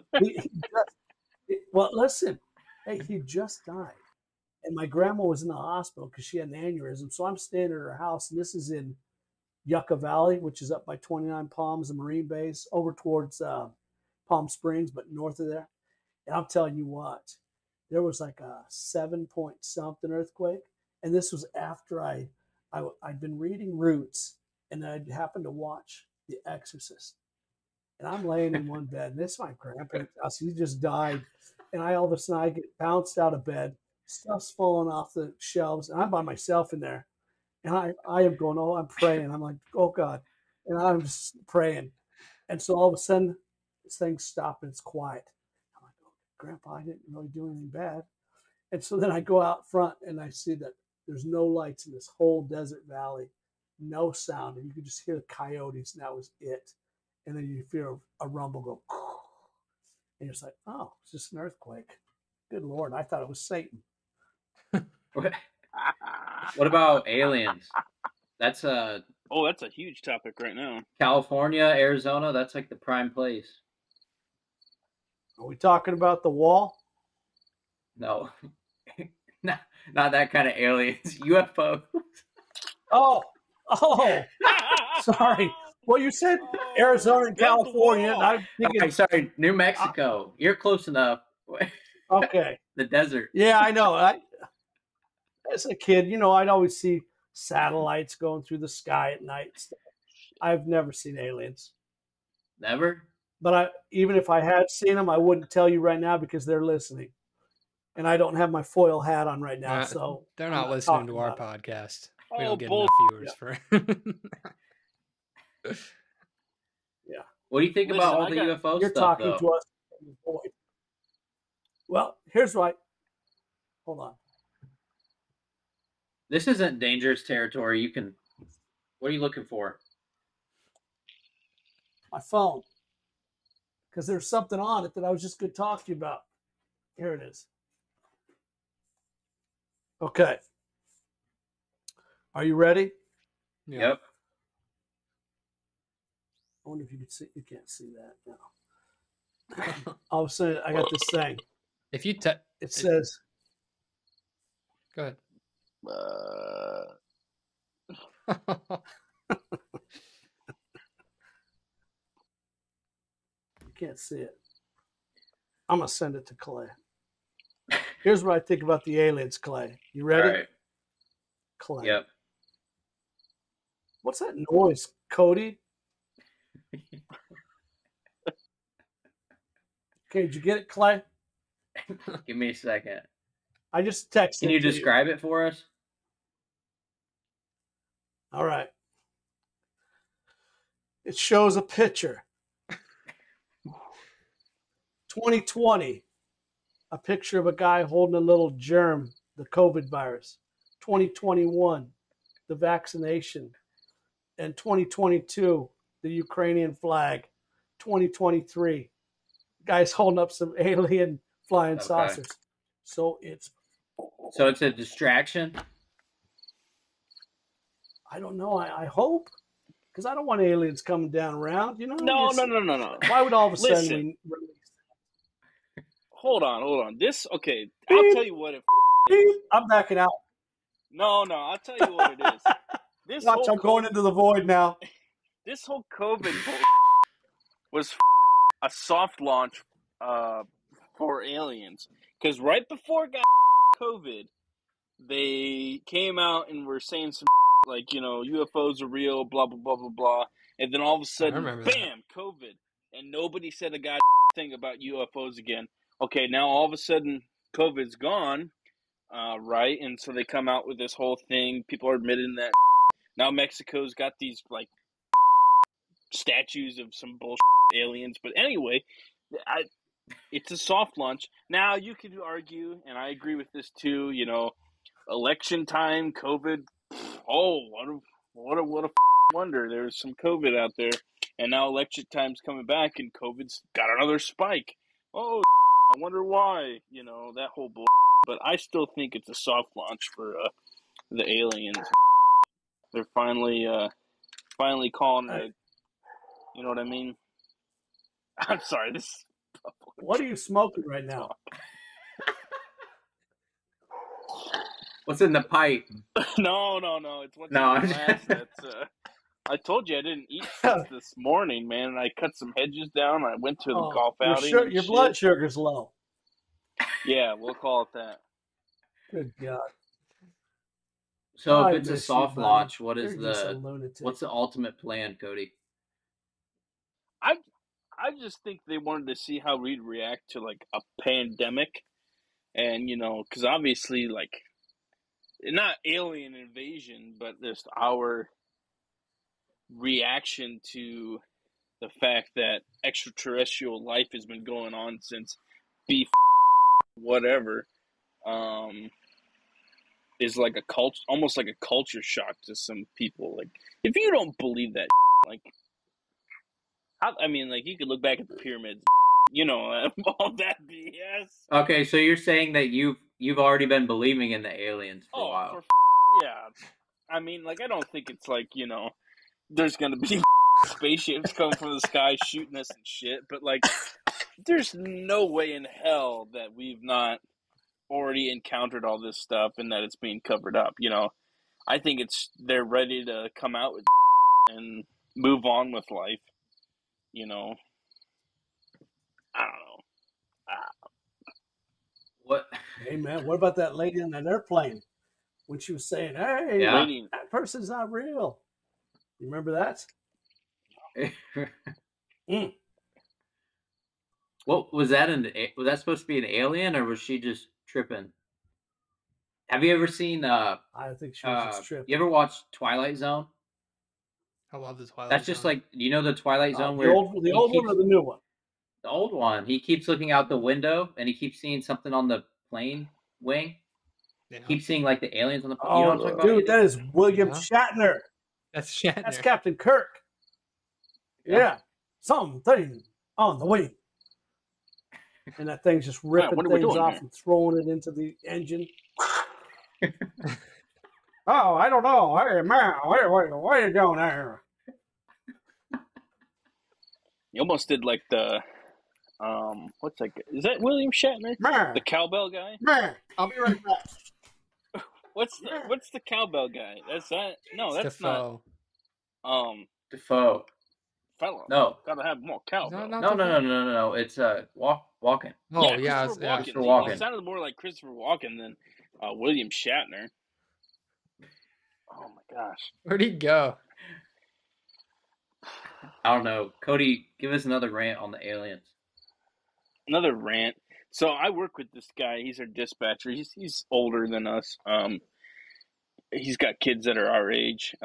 Well, listen, hey, he just died, and my grandma was in the hospital because she had an aneurysm. So I'm staying at her house, and this is in Yucca Valley, which is up by 29 Palms and Marine Base, over towards Palm Springs, but north of there. And I'm telling you what, there was like a 7 point something earthquake, and this was after I'd been reading Roots, and I'd happened to watch The Exorcist. And I'm laying in one bed, and this is my grandparents' house. He just died, and all of a sudden I get bounced out of bed, stuff's falling off the shelves, and I'm by myself in there. And I am going, oh, I'm praying. I'm like, oh God. And I'm just praying. And so all of a sudden, this thing stopped and it's quiet. I'm like, oh, Grandpa, I didn't really do anything bad. And so then I go out front and I see that there's no lights in this whole desert valley, no sound. And you could just hear the coyotes, and that was it. And then you feel a rumble go, and you're just like, oh, it's just an earthquake. Good Lord. I thought it was Satan. What about aliens? That's Oh, that's a huge topic right now. California, Arizona. That's like the prime place. Are we talking about the wall? No, not that kind of aliens. UFO. Oh, sorry. Well, you said Arizona and Build the California, and wall. I'm thinking, Okay, sorry, New Mexico. You're close enough. okay. The desert. Yeah, I know. As a kid, I'd always see satellites going through the sky at night. I've never seen aliens. Never. But even if I had seen them, I wouldn't tell you right now because they're listening. And I don't have my foil hat on right now, so they're I'm not listening to our talking about it. podcast. We Oh, don't get bull- enough viewers for. Yeah. What do you think Listen, about all I the got- UFO You're stuff, talking though? to us in the void. Well, here's what. Hold on. This isn't dangerous territory. You can. What are you looking for? My phone. Because there's something on it that I was just going to talk to you about. Here it is. Okay. Are you ready? Yeah. Yep. wonder if you could see. You can't see that now. All of a sudden, I got this thing. If you it says. Go ahead. You can't see it. I'm gonna send it to Clay. Here's what I think about the aliens, Clay. You ready? All right. Clay. Yep. What's that noise, Cody? Okay, did you get it, Clay? Give me a second. I just texted. Can you describe it for us? All right. It shows a picture. 2020, a picture of a guy holding a little germ, the COVID virus. 2021, the vaccination. And 2022, the Ukrainian flag. 2023, guys holding up some alien flying saucers. So it's a distraction? I don't know. I hope. Because I don't want aliens coming down around, you know? No. Why would all of a sudden Listen. we release that? Hold on. Okay, I'll tell you what it I'm backing out. No, I'll tell you what it is. This Watch, I'm going into the void now. This whole COVID was a soft launch for aliens. Because right before COVID, they came out and were saying some like, UFOs are real, blah, blah, blah, blah, blah. And then all of a sudden, bam, COVID. And nobody said a goddamn thing about UFOs again. Okay, now all of a sudden, COVID's gone, right? And so they come out with this whole thing. People are admitting that now Mexico's got these, like, statues of some bullshit aliens. But anyway, it's a soft launch. Now, you could argue, and I agree with this too, election time, COVID, what a wonder. There's some COVID out there. And now election time's coming back, and COVID's got another spike. Oh, I wonder why, that whole bull. But I still think it's a soft launch for the aliens. They're finally calling it. You know what I mean? I'm sorry. This. What are you smoking right now? What's in the pipe? No. It's what's in the glass. That's. I told you I didn't eat since this morning, man. And I cut some hedges down. I went to the golf outing. Your blood sugar's low. Yeah, we'll call it that. Good God. So if it's a soft launch, what's the ultimate plan, Cody? I just think they wanted to see how we'd react to like a pandemic, and because obviously, like, not alien invasion, but just our reaction to the fact that extraterrestrial life has been going on since whatever, is like almost like a culture shock to some people. Like, if you don't believe that, like, I mean, like, you could look back at the pyramids, all that BS. Okay, so you're saying that you've already been believing in the aliens for a while. Yeah. I mean, like, I don't think it's like, there's gonna be spaceships coming from the sky shooting us and shit, but, like, there's no way in hell that we've not already encountered all this stuff and that it's being covered up, I think they're ready to come out with and move on with life, I don't know. What? Hey, man, what about that lady on that airplane when she was saying, hey, that person's not real? You remember that? What was that? Was that supposed to be an alien, or was she just tripping? Have you ever seen? I think she was just tripping. You ever watched Twilight Zone? I love the Twilight Zone. That's just like, the Twilight Zone the old one or the new one? The old one. He keeps looking out the window and he keeps seeing something on the plane wing. Yeah. Keeps seeing like the aliens on the plane. Oh, you know what I'm talking about? Dude, that is William Shatner. That's Shatner. That's Captain Kirk. Yeah. Something on the wing. And that thing's just ripping things off and throwing it into the engine. Oh, I don't know. Hey, man, what are you doing there? He almost did like the what's that? Is that William Shatner? Brr, The cowbell guy? brr. I'll be right back. What's the cowbell guy? That's that? No, It's that's not. Defoe. Defoe. Fellow. No. Gotta have more Is that cowbell. not No, no, Defoe? no, no, no, no. It's Walken. Oh, Yeah, yeah. Christopher Yeah. Walken. Christopher He Walken. sounded more like Christopher Walken than William Shatner. Oh my gosh. Where'd he go? I don't know. Cody, give us another rant on the aliens. Another rant. So I work with this guy. He's our dispatcher. He's older than us. He's got kids that are our age.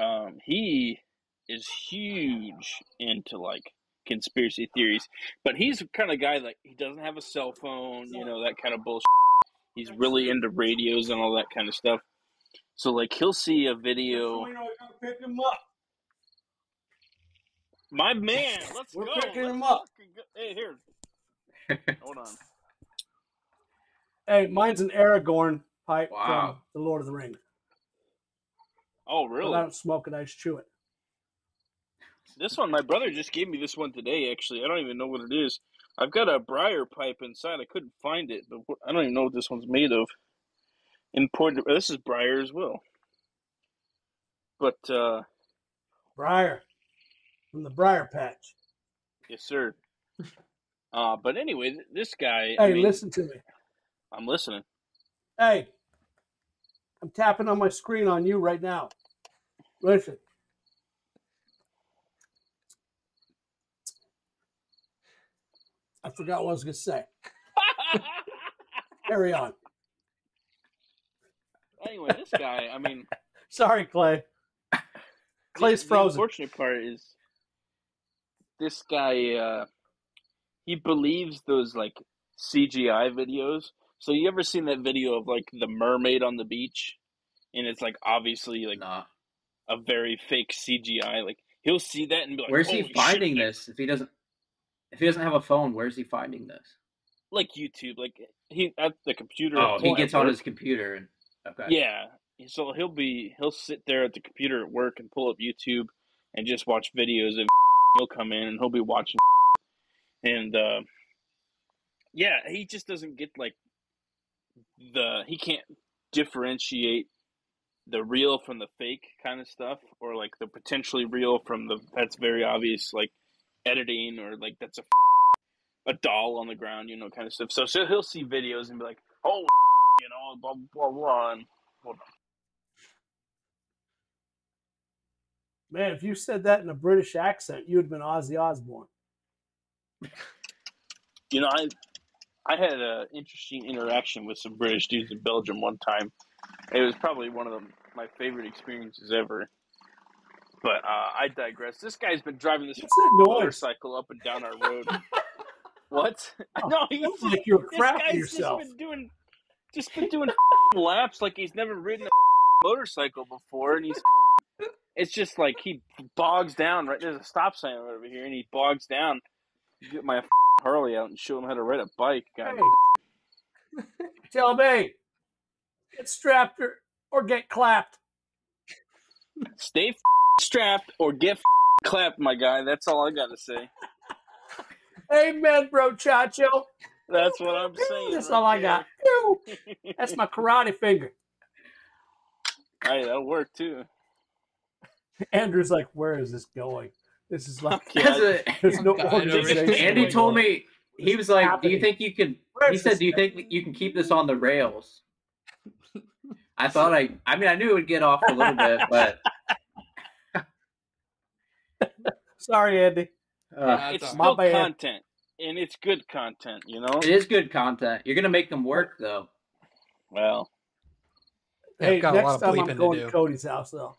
He is huge into like conspiracy theories, but he's the kind of guy that he doesn't have a cell phone, that kind of bullshit. He's really into radios and all that kind of stuff. So like he'll see a video. Pick him up. My man, let's We're go. picking Let's him up. fucking go. Hey, here. Hold on. Hey, mine's an Aragorn pipe Wow. from The Lord of the Rings. Oh, But really? I don't smoke it, I just chew it. This one, my brother just gave me this one today, actually. I don't even know what it is. I've got a briar pipe inside. I couldn't find it, but I don't even know what this one's made of. Imported. This is briar as well. But, Briar. From the Briar Patch. yes, sir. But anyway, this guy. Hey, listen to me. I'm listening. Hey, I'm tapping on my screen on you right now. Listen. I forgot what I was going to say. Carry on. Anyway, this guy, Sorry, Clay. Clay's frozen. The unfortunate part is this guy, he believes those, like, CGI videos. So you ever seen that video of, like, the mermaid on the beach? And it's, like, obviously, like, Nah. a very fake CGI. Like, he'll see that and be like, Where's he "Holy finding shit." this? If he doesn't have a phone, where's he finding this? Like YouTube. Like, he at the computer. Oh, he gets on work. his computer and okay. Yeah. So he'll sit there at the computer at work and pull up YouTube and just watch videos of he'll come in and he'll be watching and yeah, he just doesn't get like he can't differentiate the real from the fake kind of stuff, or like the potentially real from that's very obvious like editing, or like that's a doll on the ground, kind of stuff. So he'll see videos and be like, oh, blah blah blah. And hold on. Man, if you said that in a British accent, you would have been Ozzy Osbourne. I had an interesting interaction with some British dudes in Belgium one time. It was probably one of my favorite experiences ever. But I digress. This guy's been driving this motorcycle up and down our road. What? Oh, No, he's sounds like you're crapping yourself. Just been doing laps like he's never ridden a motorcycle before, and it's just like he bogs down. Right, there's a stop sign over here, and he bogs down. Get my Harley out and show him how to ride a bike. God. Hey, tell me, get strapped or get clapped. Stay strapped or get clapped, my guy. That's all I got to say. Amen, bro, Chacho. That's what I'm saying. That's all I got. That's my karate finger. Hey, that'll work too. Andrew's like, where is this going? This is like, there's no organization. Andy told me, he was like, do you think you can, he said, do you think you can keep this on the rails? I thought I knew it would get off a little bit, but. Sorry, Andy. It's still content, and it's good content, It is good content. You're going to make them work, though. Well. Hey, next time I'm going to Cody's house, though.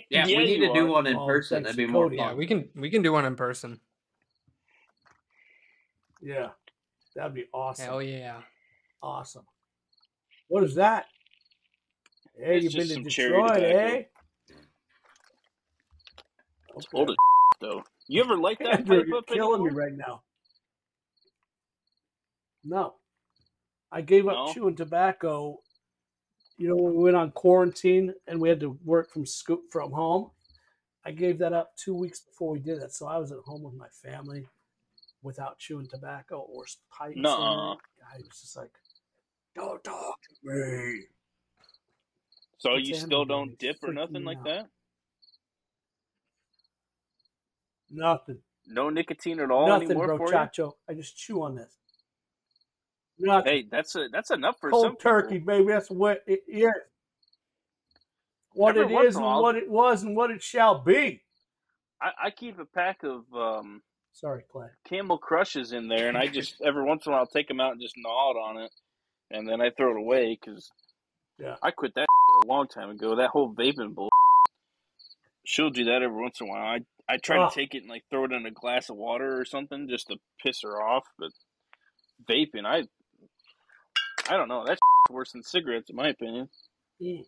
Yeah, we need to do one in person. That'd be more fun. Yeah, we can do one in person. Yeah, that'd be awesome. Hell yeah. Awesome. What is that? Hey, you've been to Detroit, eh? It's old as though. You ever like that Andrew, pipe you're up killing anymore? me right now. No. I gave up chewing tobacco. When we went on quarantine and we had to work from home, I gave that up 2 weeks before we did it. So I was at home with my family without chewing tobacco or pipes or Nuh-uh. anything. I was just like, don't talk to me. So What's you Andrew still doing? don't He's dip or freaking nothing me like out. that? Nothing. No nicotine at all Nothing, anymore bro, for you? Chacho. I just chew on this. Nothing. Hey, that's enough for Cold some turkey, people. baby. That's what it is. What Every it once is in a and while, what it was and what it shall be. I keep a pack of Sorry, Clay. Camel Crushes in there, and I just every once in a while take them out and just gnaw on it, and then I throw it away because I quit that a long time ago. That whole vaping bull. She'll do that every once in a while. I try to take it and like throw it in a glass of water or something just to piss her off, but vaping, I don't know. That's worse than cigarettes, in my opinion. I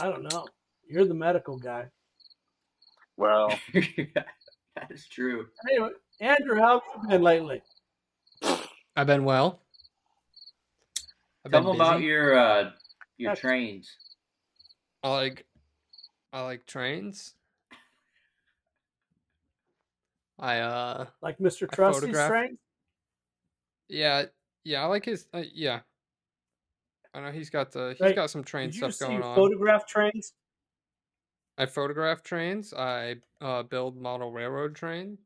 don't know. You're the medical guy. Well, that is true. Anyway, Andrew, how have you been lately? I've been well. Tell them about your trains. I like trains. Like Mr. I Trusty's photograph. train? Yeah, I like his. Yeah, I know he's got some train stuff going on. Photograph trains? I photograph trains. I build model railroad train.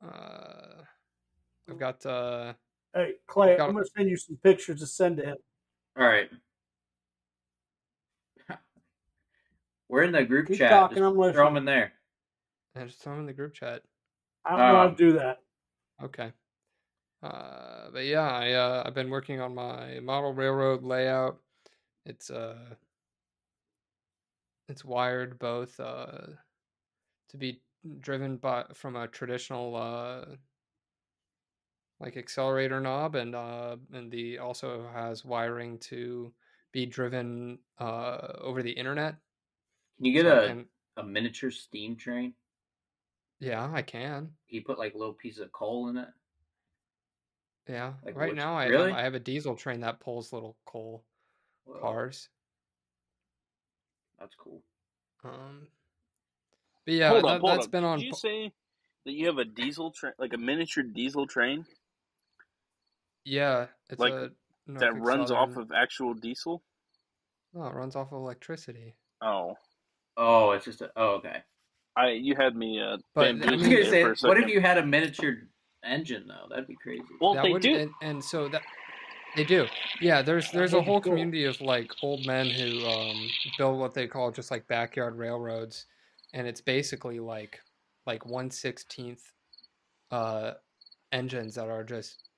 I've got. Hey, Clay, I'm going to send you some pictures to send to him. All right. We're in the group Keep chat. talking, Just I'm listening. throw them in there. I just throw them in the group chat. I don't know how to do that. Okay. But yeah, I've been working on my model railroad layout. It's wired both to be driven from a traditional like accelerator knob, and the also has wiring to be driven over the internet. Can you get a miniature steam train? Yeah, I can. Can you put like little pieces of coal in it? Yeah. Like right now, I have a diesel train that pulls little coal cars. That's cool. But yeah, hold up. been on. Did you say that you have a diesel train, like a miniature diesel train? Yeah, it's like a that runs off of actual diesel. No, it runs off of electricity. Oh, it's just okay. You had me bamboozled there for a second. What if you had a miniature engine though? That'd be crazy. Well, that they would, do, and so that they do. Yeah, there's a whole community of like old men who build what they call just like backyard railroads, and it's basically like 1/16 engines that are just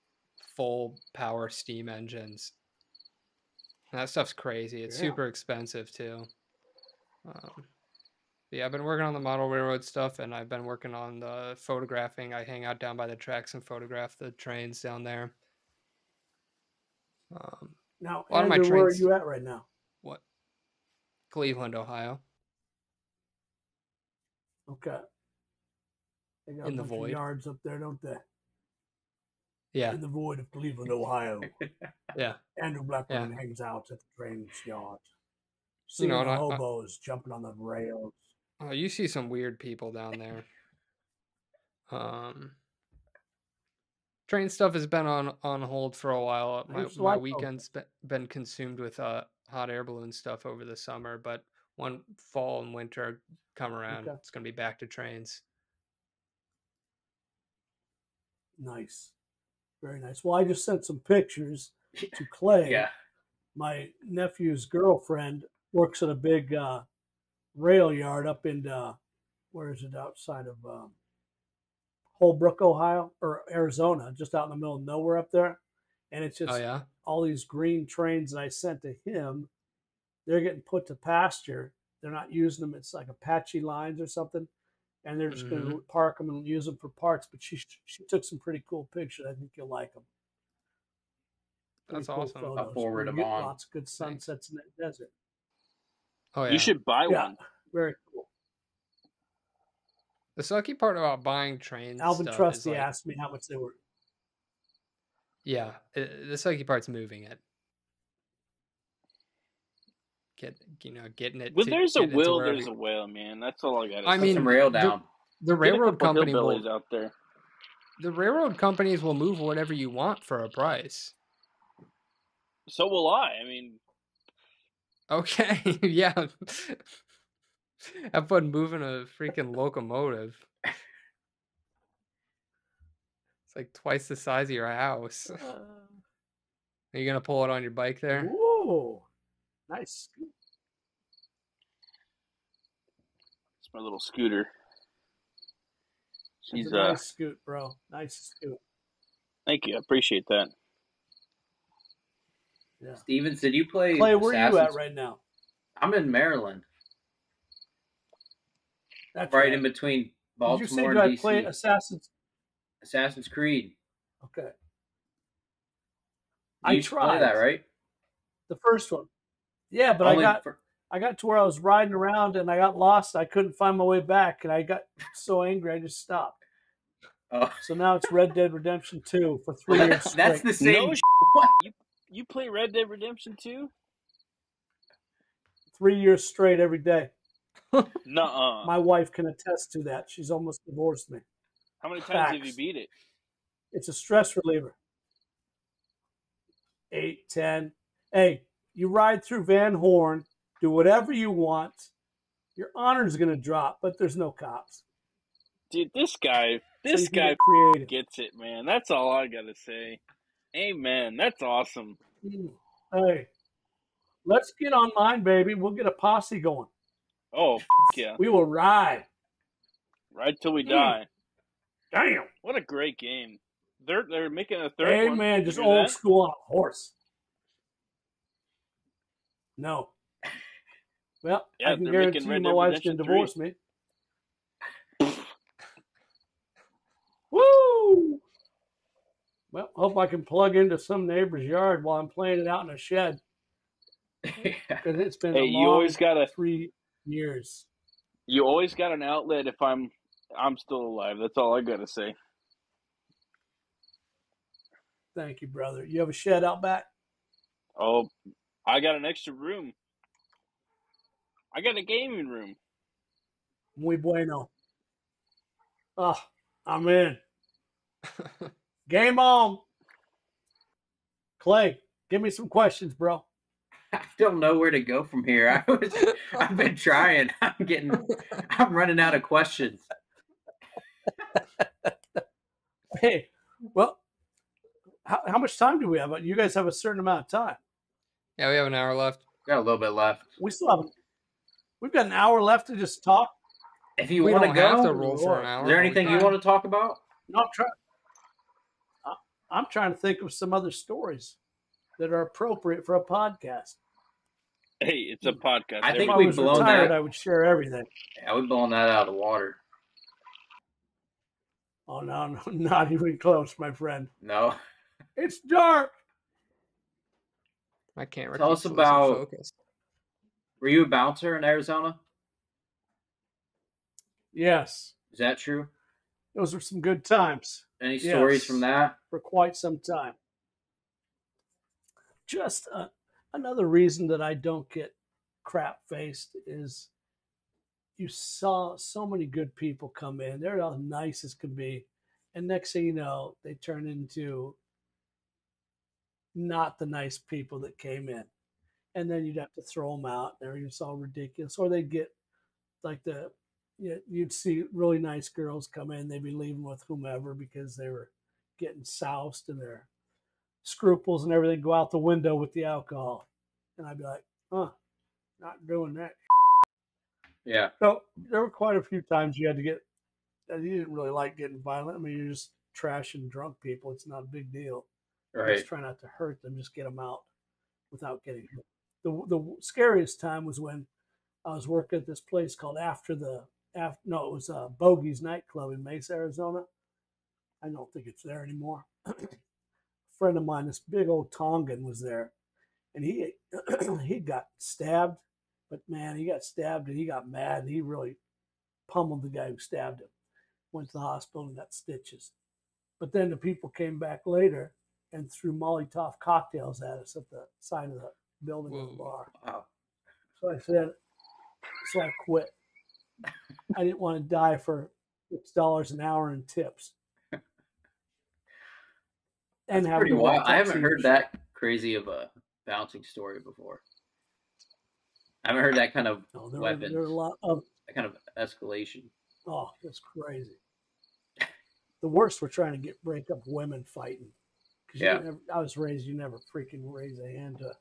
full power steam engines. And that stuff's crazy. It's super expensive too. Yeah, I've been working on the model railroad stuff, and I've been working on the photographing. I hang out down by the tracks and photograph the trains down there. Now, Andrew, where are you at right now? What? Cleveland, Ohio. Okay. They got a bunch of yards up there, don't they? Yeah. In the void of Cleveland, Ohio. Yeah. Andrew Blackburn hangs out at the train's yard. You know, the hobos jumping on the rails. Oh, you see some weird people down there. Train stuff has been on hold for a while. My weekend's been consumed with hot air balloon stuff over the summer, but when fall and winter come around, it's going to be back to trains. Nice. Very nice. Well, I just sent some pictures to Clay. Yeah. My nephew's girlfriend works at a big rail yard up in, where is it, outside of Holbrook, Ohio, or Arizona, just out in the middle of nowhere up there. And it's just all these green trains that I sent to him. They're getting put to pasture. They're not using them. It's like Apache lines or something. And they're just going to park them and use them for parts. But she took some pretty cool pictures. I think you'll like them. That's awesome. Photos. I'll forward them on. Lots of good sunsets in that desert. Oh yeah. You should buy one. Very cool. The sucky part about buying trains. Alvin Trusty asked me how much they were. Yeah, the sucky part's moving it. getting it. When there's a getting it to will, wherever there's a whale, man. That's all I gotta I say. mean, Some rail down. the Get a railroad couple company hillbillies will out there. the railroad companies will move whatever you want for a price. So will I. I mean, Okay, yeah. Have fun moving a freaking locomotive. It's like twice the size of your house. Are you gonna pull it on your bike there? Whoa, nice. it's my little scooter. That's She's a nice scoot, bro. Nice scoot. Thank you. I appreciate that. Yeah. Stevens, did you play Clay, where are you at Assassin's? right now? I'm in Maryland, That's right in between Did you say Baltimore do and I play DC. Assassin's? Creed. Okay. You used to play that, right? The first one. Yeah, but Only I got to where I was riding around and I got lost. I couldn't find my way back, and I got so angry I just stopped. Oh. So now it's Red Dead Redemption 2 for 3 years straight. That's the same. No, you play Red Dead Redemption 2? 3 years straight every day. Nuh-uh. My wife can attest to that. She's almost divorced me. How many times have you Facts. beat it? It's a stress reliever. 8, 10. Hey, you ride through Van Horn, do whatever you want. Your honor's going to drop, but there's no cops. Dude, this guy So you can get creative. gets it, man. That's all I gotta say. Amen. That's awesome. Hey, let's get online, baby. We'll get a posse going. Oh, yeah. We will ride. Right till we die. Damn. What a great game. They're making a third Hey, one. man, just You hear old that? school on a horse. No. Well, Yeah, I can they're guarantee making you Red my Dead wife's Redemption going to 3. divorce me. Woo! Well, hope I can plug into some neighbor's yard while I'm playing it out in a shed. Because it's been Hey, a you long always gotta 3 years. you always got an outlet if I'm still alive. That's all I gotta say. Thank you, brother. You have a shed out back? Oh, I got an extra room. I got a gaming room. Muy bueno. Oh, I'm in. Game on. Clay, give me some questions, bro. I don't know where to go from here. I've been trying. I'm running out of questions. Hey, well, how much time do we have? You guys have a certain amount of time. Yeah, we have an hour left. Got a little bit left. We've got an hour left to just talk. If you We want don't to have go, to roll for an hour. is there anything you want to talk about? No, I'm trying to think of some other stories that are appropriate for a podcast. Hey, it's a podcast. I think If I we've was blown retired, that. I would share everything. Yeah, we've blown that out of the water. Oh, no, not even close, my friend. No. It's dark. My camera Tell keeps us about. focused. Were you a bouncer in Arizona? Yes. Is that true? Those were some good times. Any stories from that? For quite some time. Just another reason that I don't get crap-faced is you saw so many good people come in. They're all nice as can be. And next thing you know, they turn into not the nice people that came in. And then you'd have to throw them out. It's all ridiculous. Or they'd get like you'd see really nice girls come in. They'd be leaving with whomever because they were getting soused and their scruples and everything go out the window with the alcohol. And I'd be like, not doing that. Yeah. So there were quite a few times you didn't really like getting violent. I mean, you're just trashing drunk people. It's not a big deal. Right. Just try not to hurt them. Just get them out without getting hurt. The scariest time was when I was working at this place called it was Bogey's nightclub in Mesa, Arizona. I don't think it's there anymore. A friend of mine, this big old Tongan, was there, and he got stabbed. But man, he got stabbed and he got mad and he really pummeled the guy who stabbed him. Went to the hospital and got stitches. But then the people came back later and threw Molotov cocktails at us at the side of the building of the bar. Wow. So I said, so I quit. I didn't want to die for $6 an hour in tips. And That's having pretty to wild. watch I that haven't TV heard show. that crazy of a bouncing story before. I haven't heard that kind of No, there weapons, were a lot of, that kind of escalation. oh, that's crazy. The worst were trying to break up women fighting. Yeah. I was raised, you never freaking raise a hand to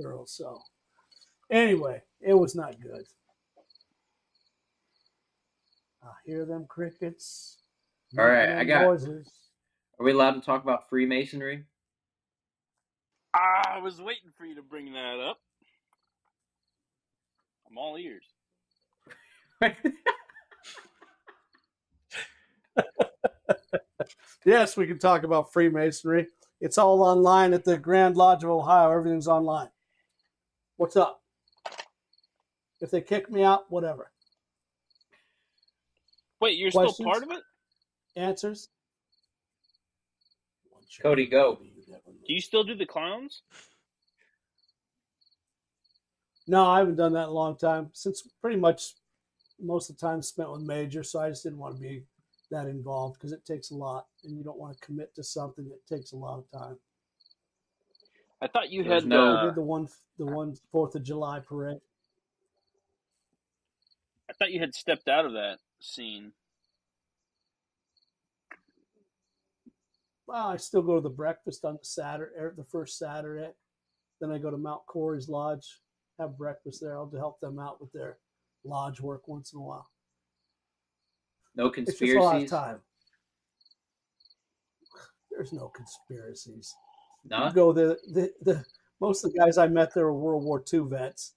girls. So anyway, it was not good. I hear them crickets. All right, them noises. Are we allowed to talk about Freemasonry? I was waiting for you to bring that up. I'm all ears. Yes, we can talk about Freemasonry. It's all online at the Grand Lodge of Ohio. Everything's online. What's up? If they kick me out, whatever. Wait, you're Questions? still part of it? Answers? Cody, go. Do you still do the clowns? No, I haven't done that in a long time. Since pretty much most of the time spent with Major, so I just didn't want to be that involved because it takes a lot, and you don't want to commit to something that takes a lot of time. I thought you There's had no- We did the one 4th of July parade. I thought you had stepped out of that scene. Well, I still go to the breakfast on the first Saturday. Then I go to Mount Corey's Lodge, have breakfast there. I'll help them out with their lodge work once in a while. No It's just a lot of conspiracies? time. There's no conspiracies. No? You go there. Most of the guys I met there were World War II vets,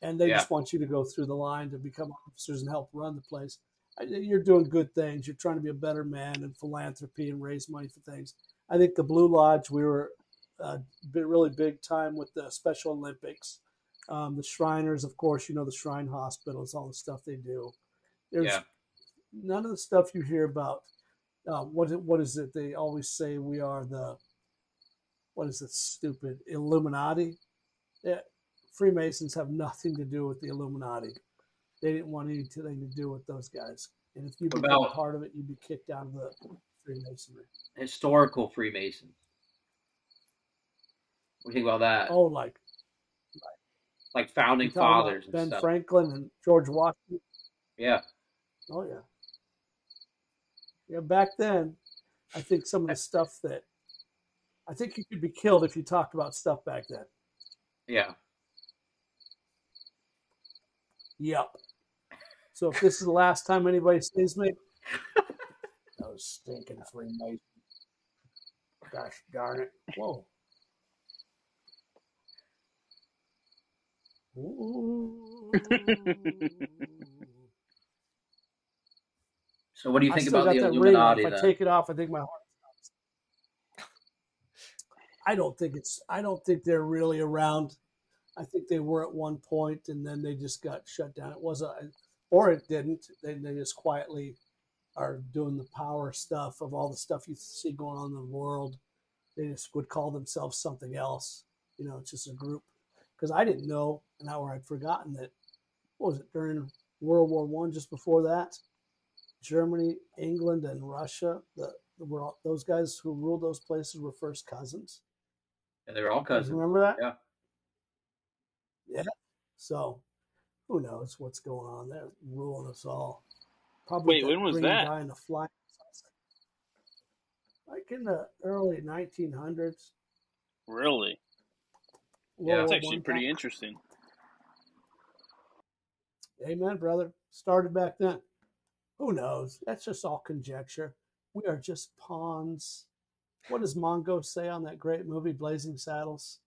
and they just want you to go through the line to become officers and help run the place. You're doing good things. You're trying to be a better man and philanthropy and raise money for things. I think the Blue Lodge, we were really big time with the Special Olympics. The Shriners, of course, the Shrine Hospitals, all the stuff they do. There's none of the stuff you hear about. What is it? They always say we are what is it, stupid Illuminati? Freemasons have nothing to do with the Illuminati. They didn't want anything to do with those guys. And if you become part of it, you'd be kicked out of the Freemasonry. Historical Freemasons. What do you think about that? Oh, like founding fathers and Ben stuff. Franklin and George Washington. Yeah. Oh, yeah. Yeah, back then, I think some of the stuff that I think you could be killed if you talked about stuff back then. Yeah. Yep. So if this is the last time anybody sees me, those stinking Freemasons. Gosh darn it. Whoa. So what do you think still about got the that Illuminati ring. If I take it off, I think my heart stops. I don't think they're really around. I think they were at one point and then they just got shut down. It wasn't, or it didn't. They just quietly are doing the power stuff of all the stuff you see going on in the world. They just would call themselves something else. It's just a group. Because I didn't know, and now I'd forgotten that, what was it, during World War I, just before that, Germany, England, and Russia, those guys who ruled those places were first cousins. Yeah, they were all cousins. You remember that? Yeah. Yeah. So, who knows what's going on? They're ruling us all. Probably. Wait, when was that? Guy in the fly. Like in the early 1900s. Really? Yeah, that's actually pretty interesting. Amen, brother. Started back then. Who knows? That's just all conjecture. We are just pawns. What does Mongo say on that great movie, Blazing Saddles?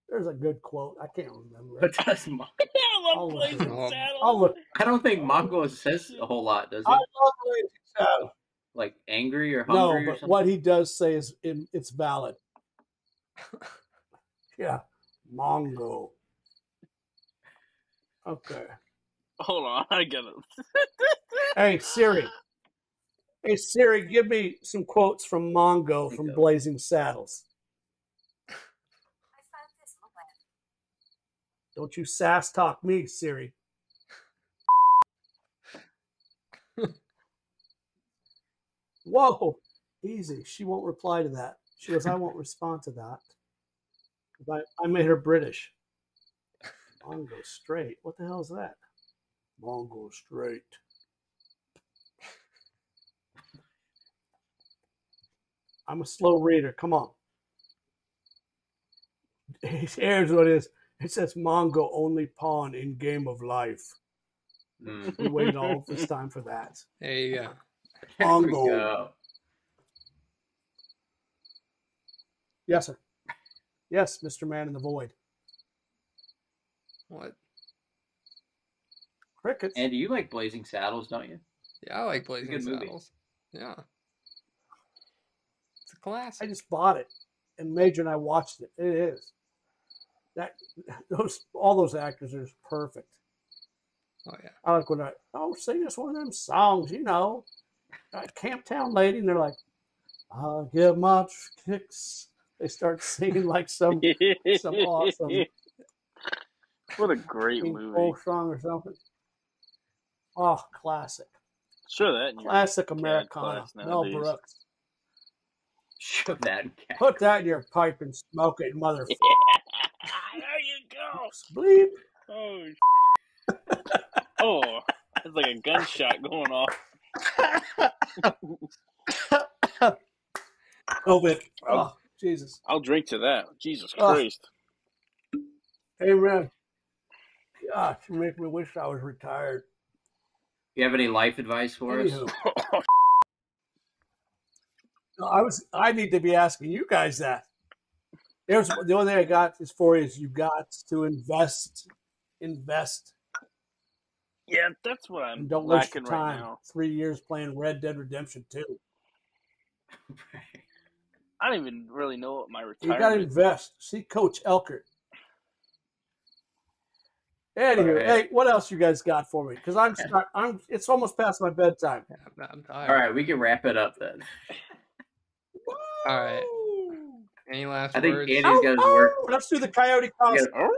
There's a good quote. I can't remember. What does Mongo? I love Blazing Saddles. I don't think Mongo says a whole lot, does he? I love Blazing Saddles. Like angry or hungry or something? What he does say is it's valid. Yeah. Mongo. Okay. Hold on, I got it. Hey, Siri. Hey, Siri, give me some quotes from Mongo from Blazing Saddles. Don't you sass talk me, Siri. Whoa, easy. She won't reply to that. She goes, I won't respond to that. I made her British. Mongo straight. What the hell is that? Mongo straight. I'm a slow reader. Come on. Here's what it is. It says Mongo only pawn in game of life. We waited all this time for that. There you go. Mongo. Go. Yes, sir. Yes, Mr. Man in the Void. What? Crickets. And you like Blazing Saddles, don't you? Yeah, I like Blazing It's a good movie. Saddles. Yeah. It's a classic. I just bought it, and Major and I watched it. It is. All those actors are just perfect. Oh yeah. I like when sing us one of them songs, Camptown Lady, and they're like, I'll give my kicks. They start singing like some awesome What a great movie. song or something. Oh, classic. Sure, that in your Classic CAD Americana. class Mel nowadays. Brooks. Shove that in cat. Put that in your pipe and smoke it, motherfucker. There you go. Bleep. Oh, it's like a gunshot going off. COVID. Oh, Jesus. I'll drink to that. Jesus Christ. Amen. Gosh, you make me wish I was retired. You have any life advice for us? No, I need to be asking you guys that. The only thing I got is for you is you got to invest. Yeah, that's what I'm Don't waste your lacking right time. now. 3 years playing Red Dead Redemption 2. I don't even really know what my You retirement. got to invest. See Coach Elkert. Anywho, Right. hey, what else you guys got for me? Because it's almost past my bedtime. Yeah, I'm tired. All right, we can wrap it up then. All right. Any last I think words? Andy's got his work. Let's do the Coyote Costume.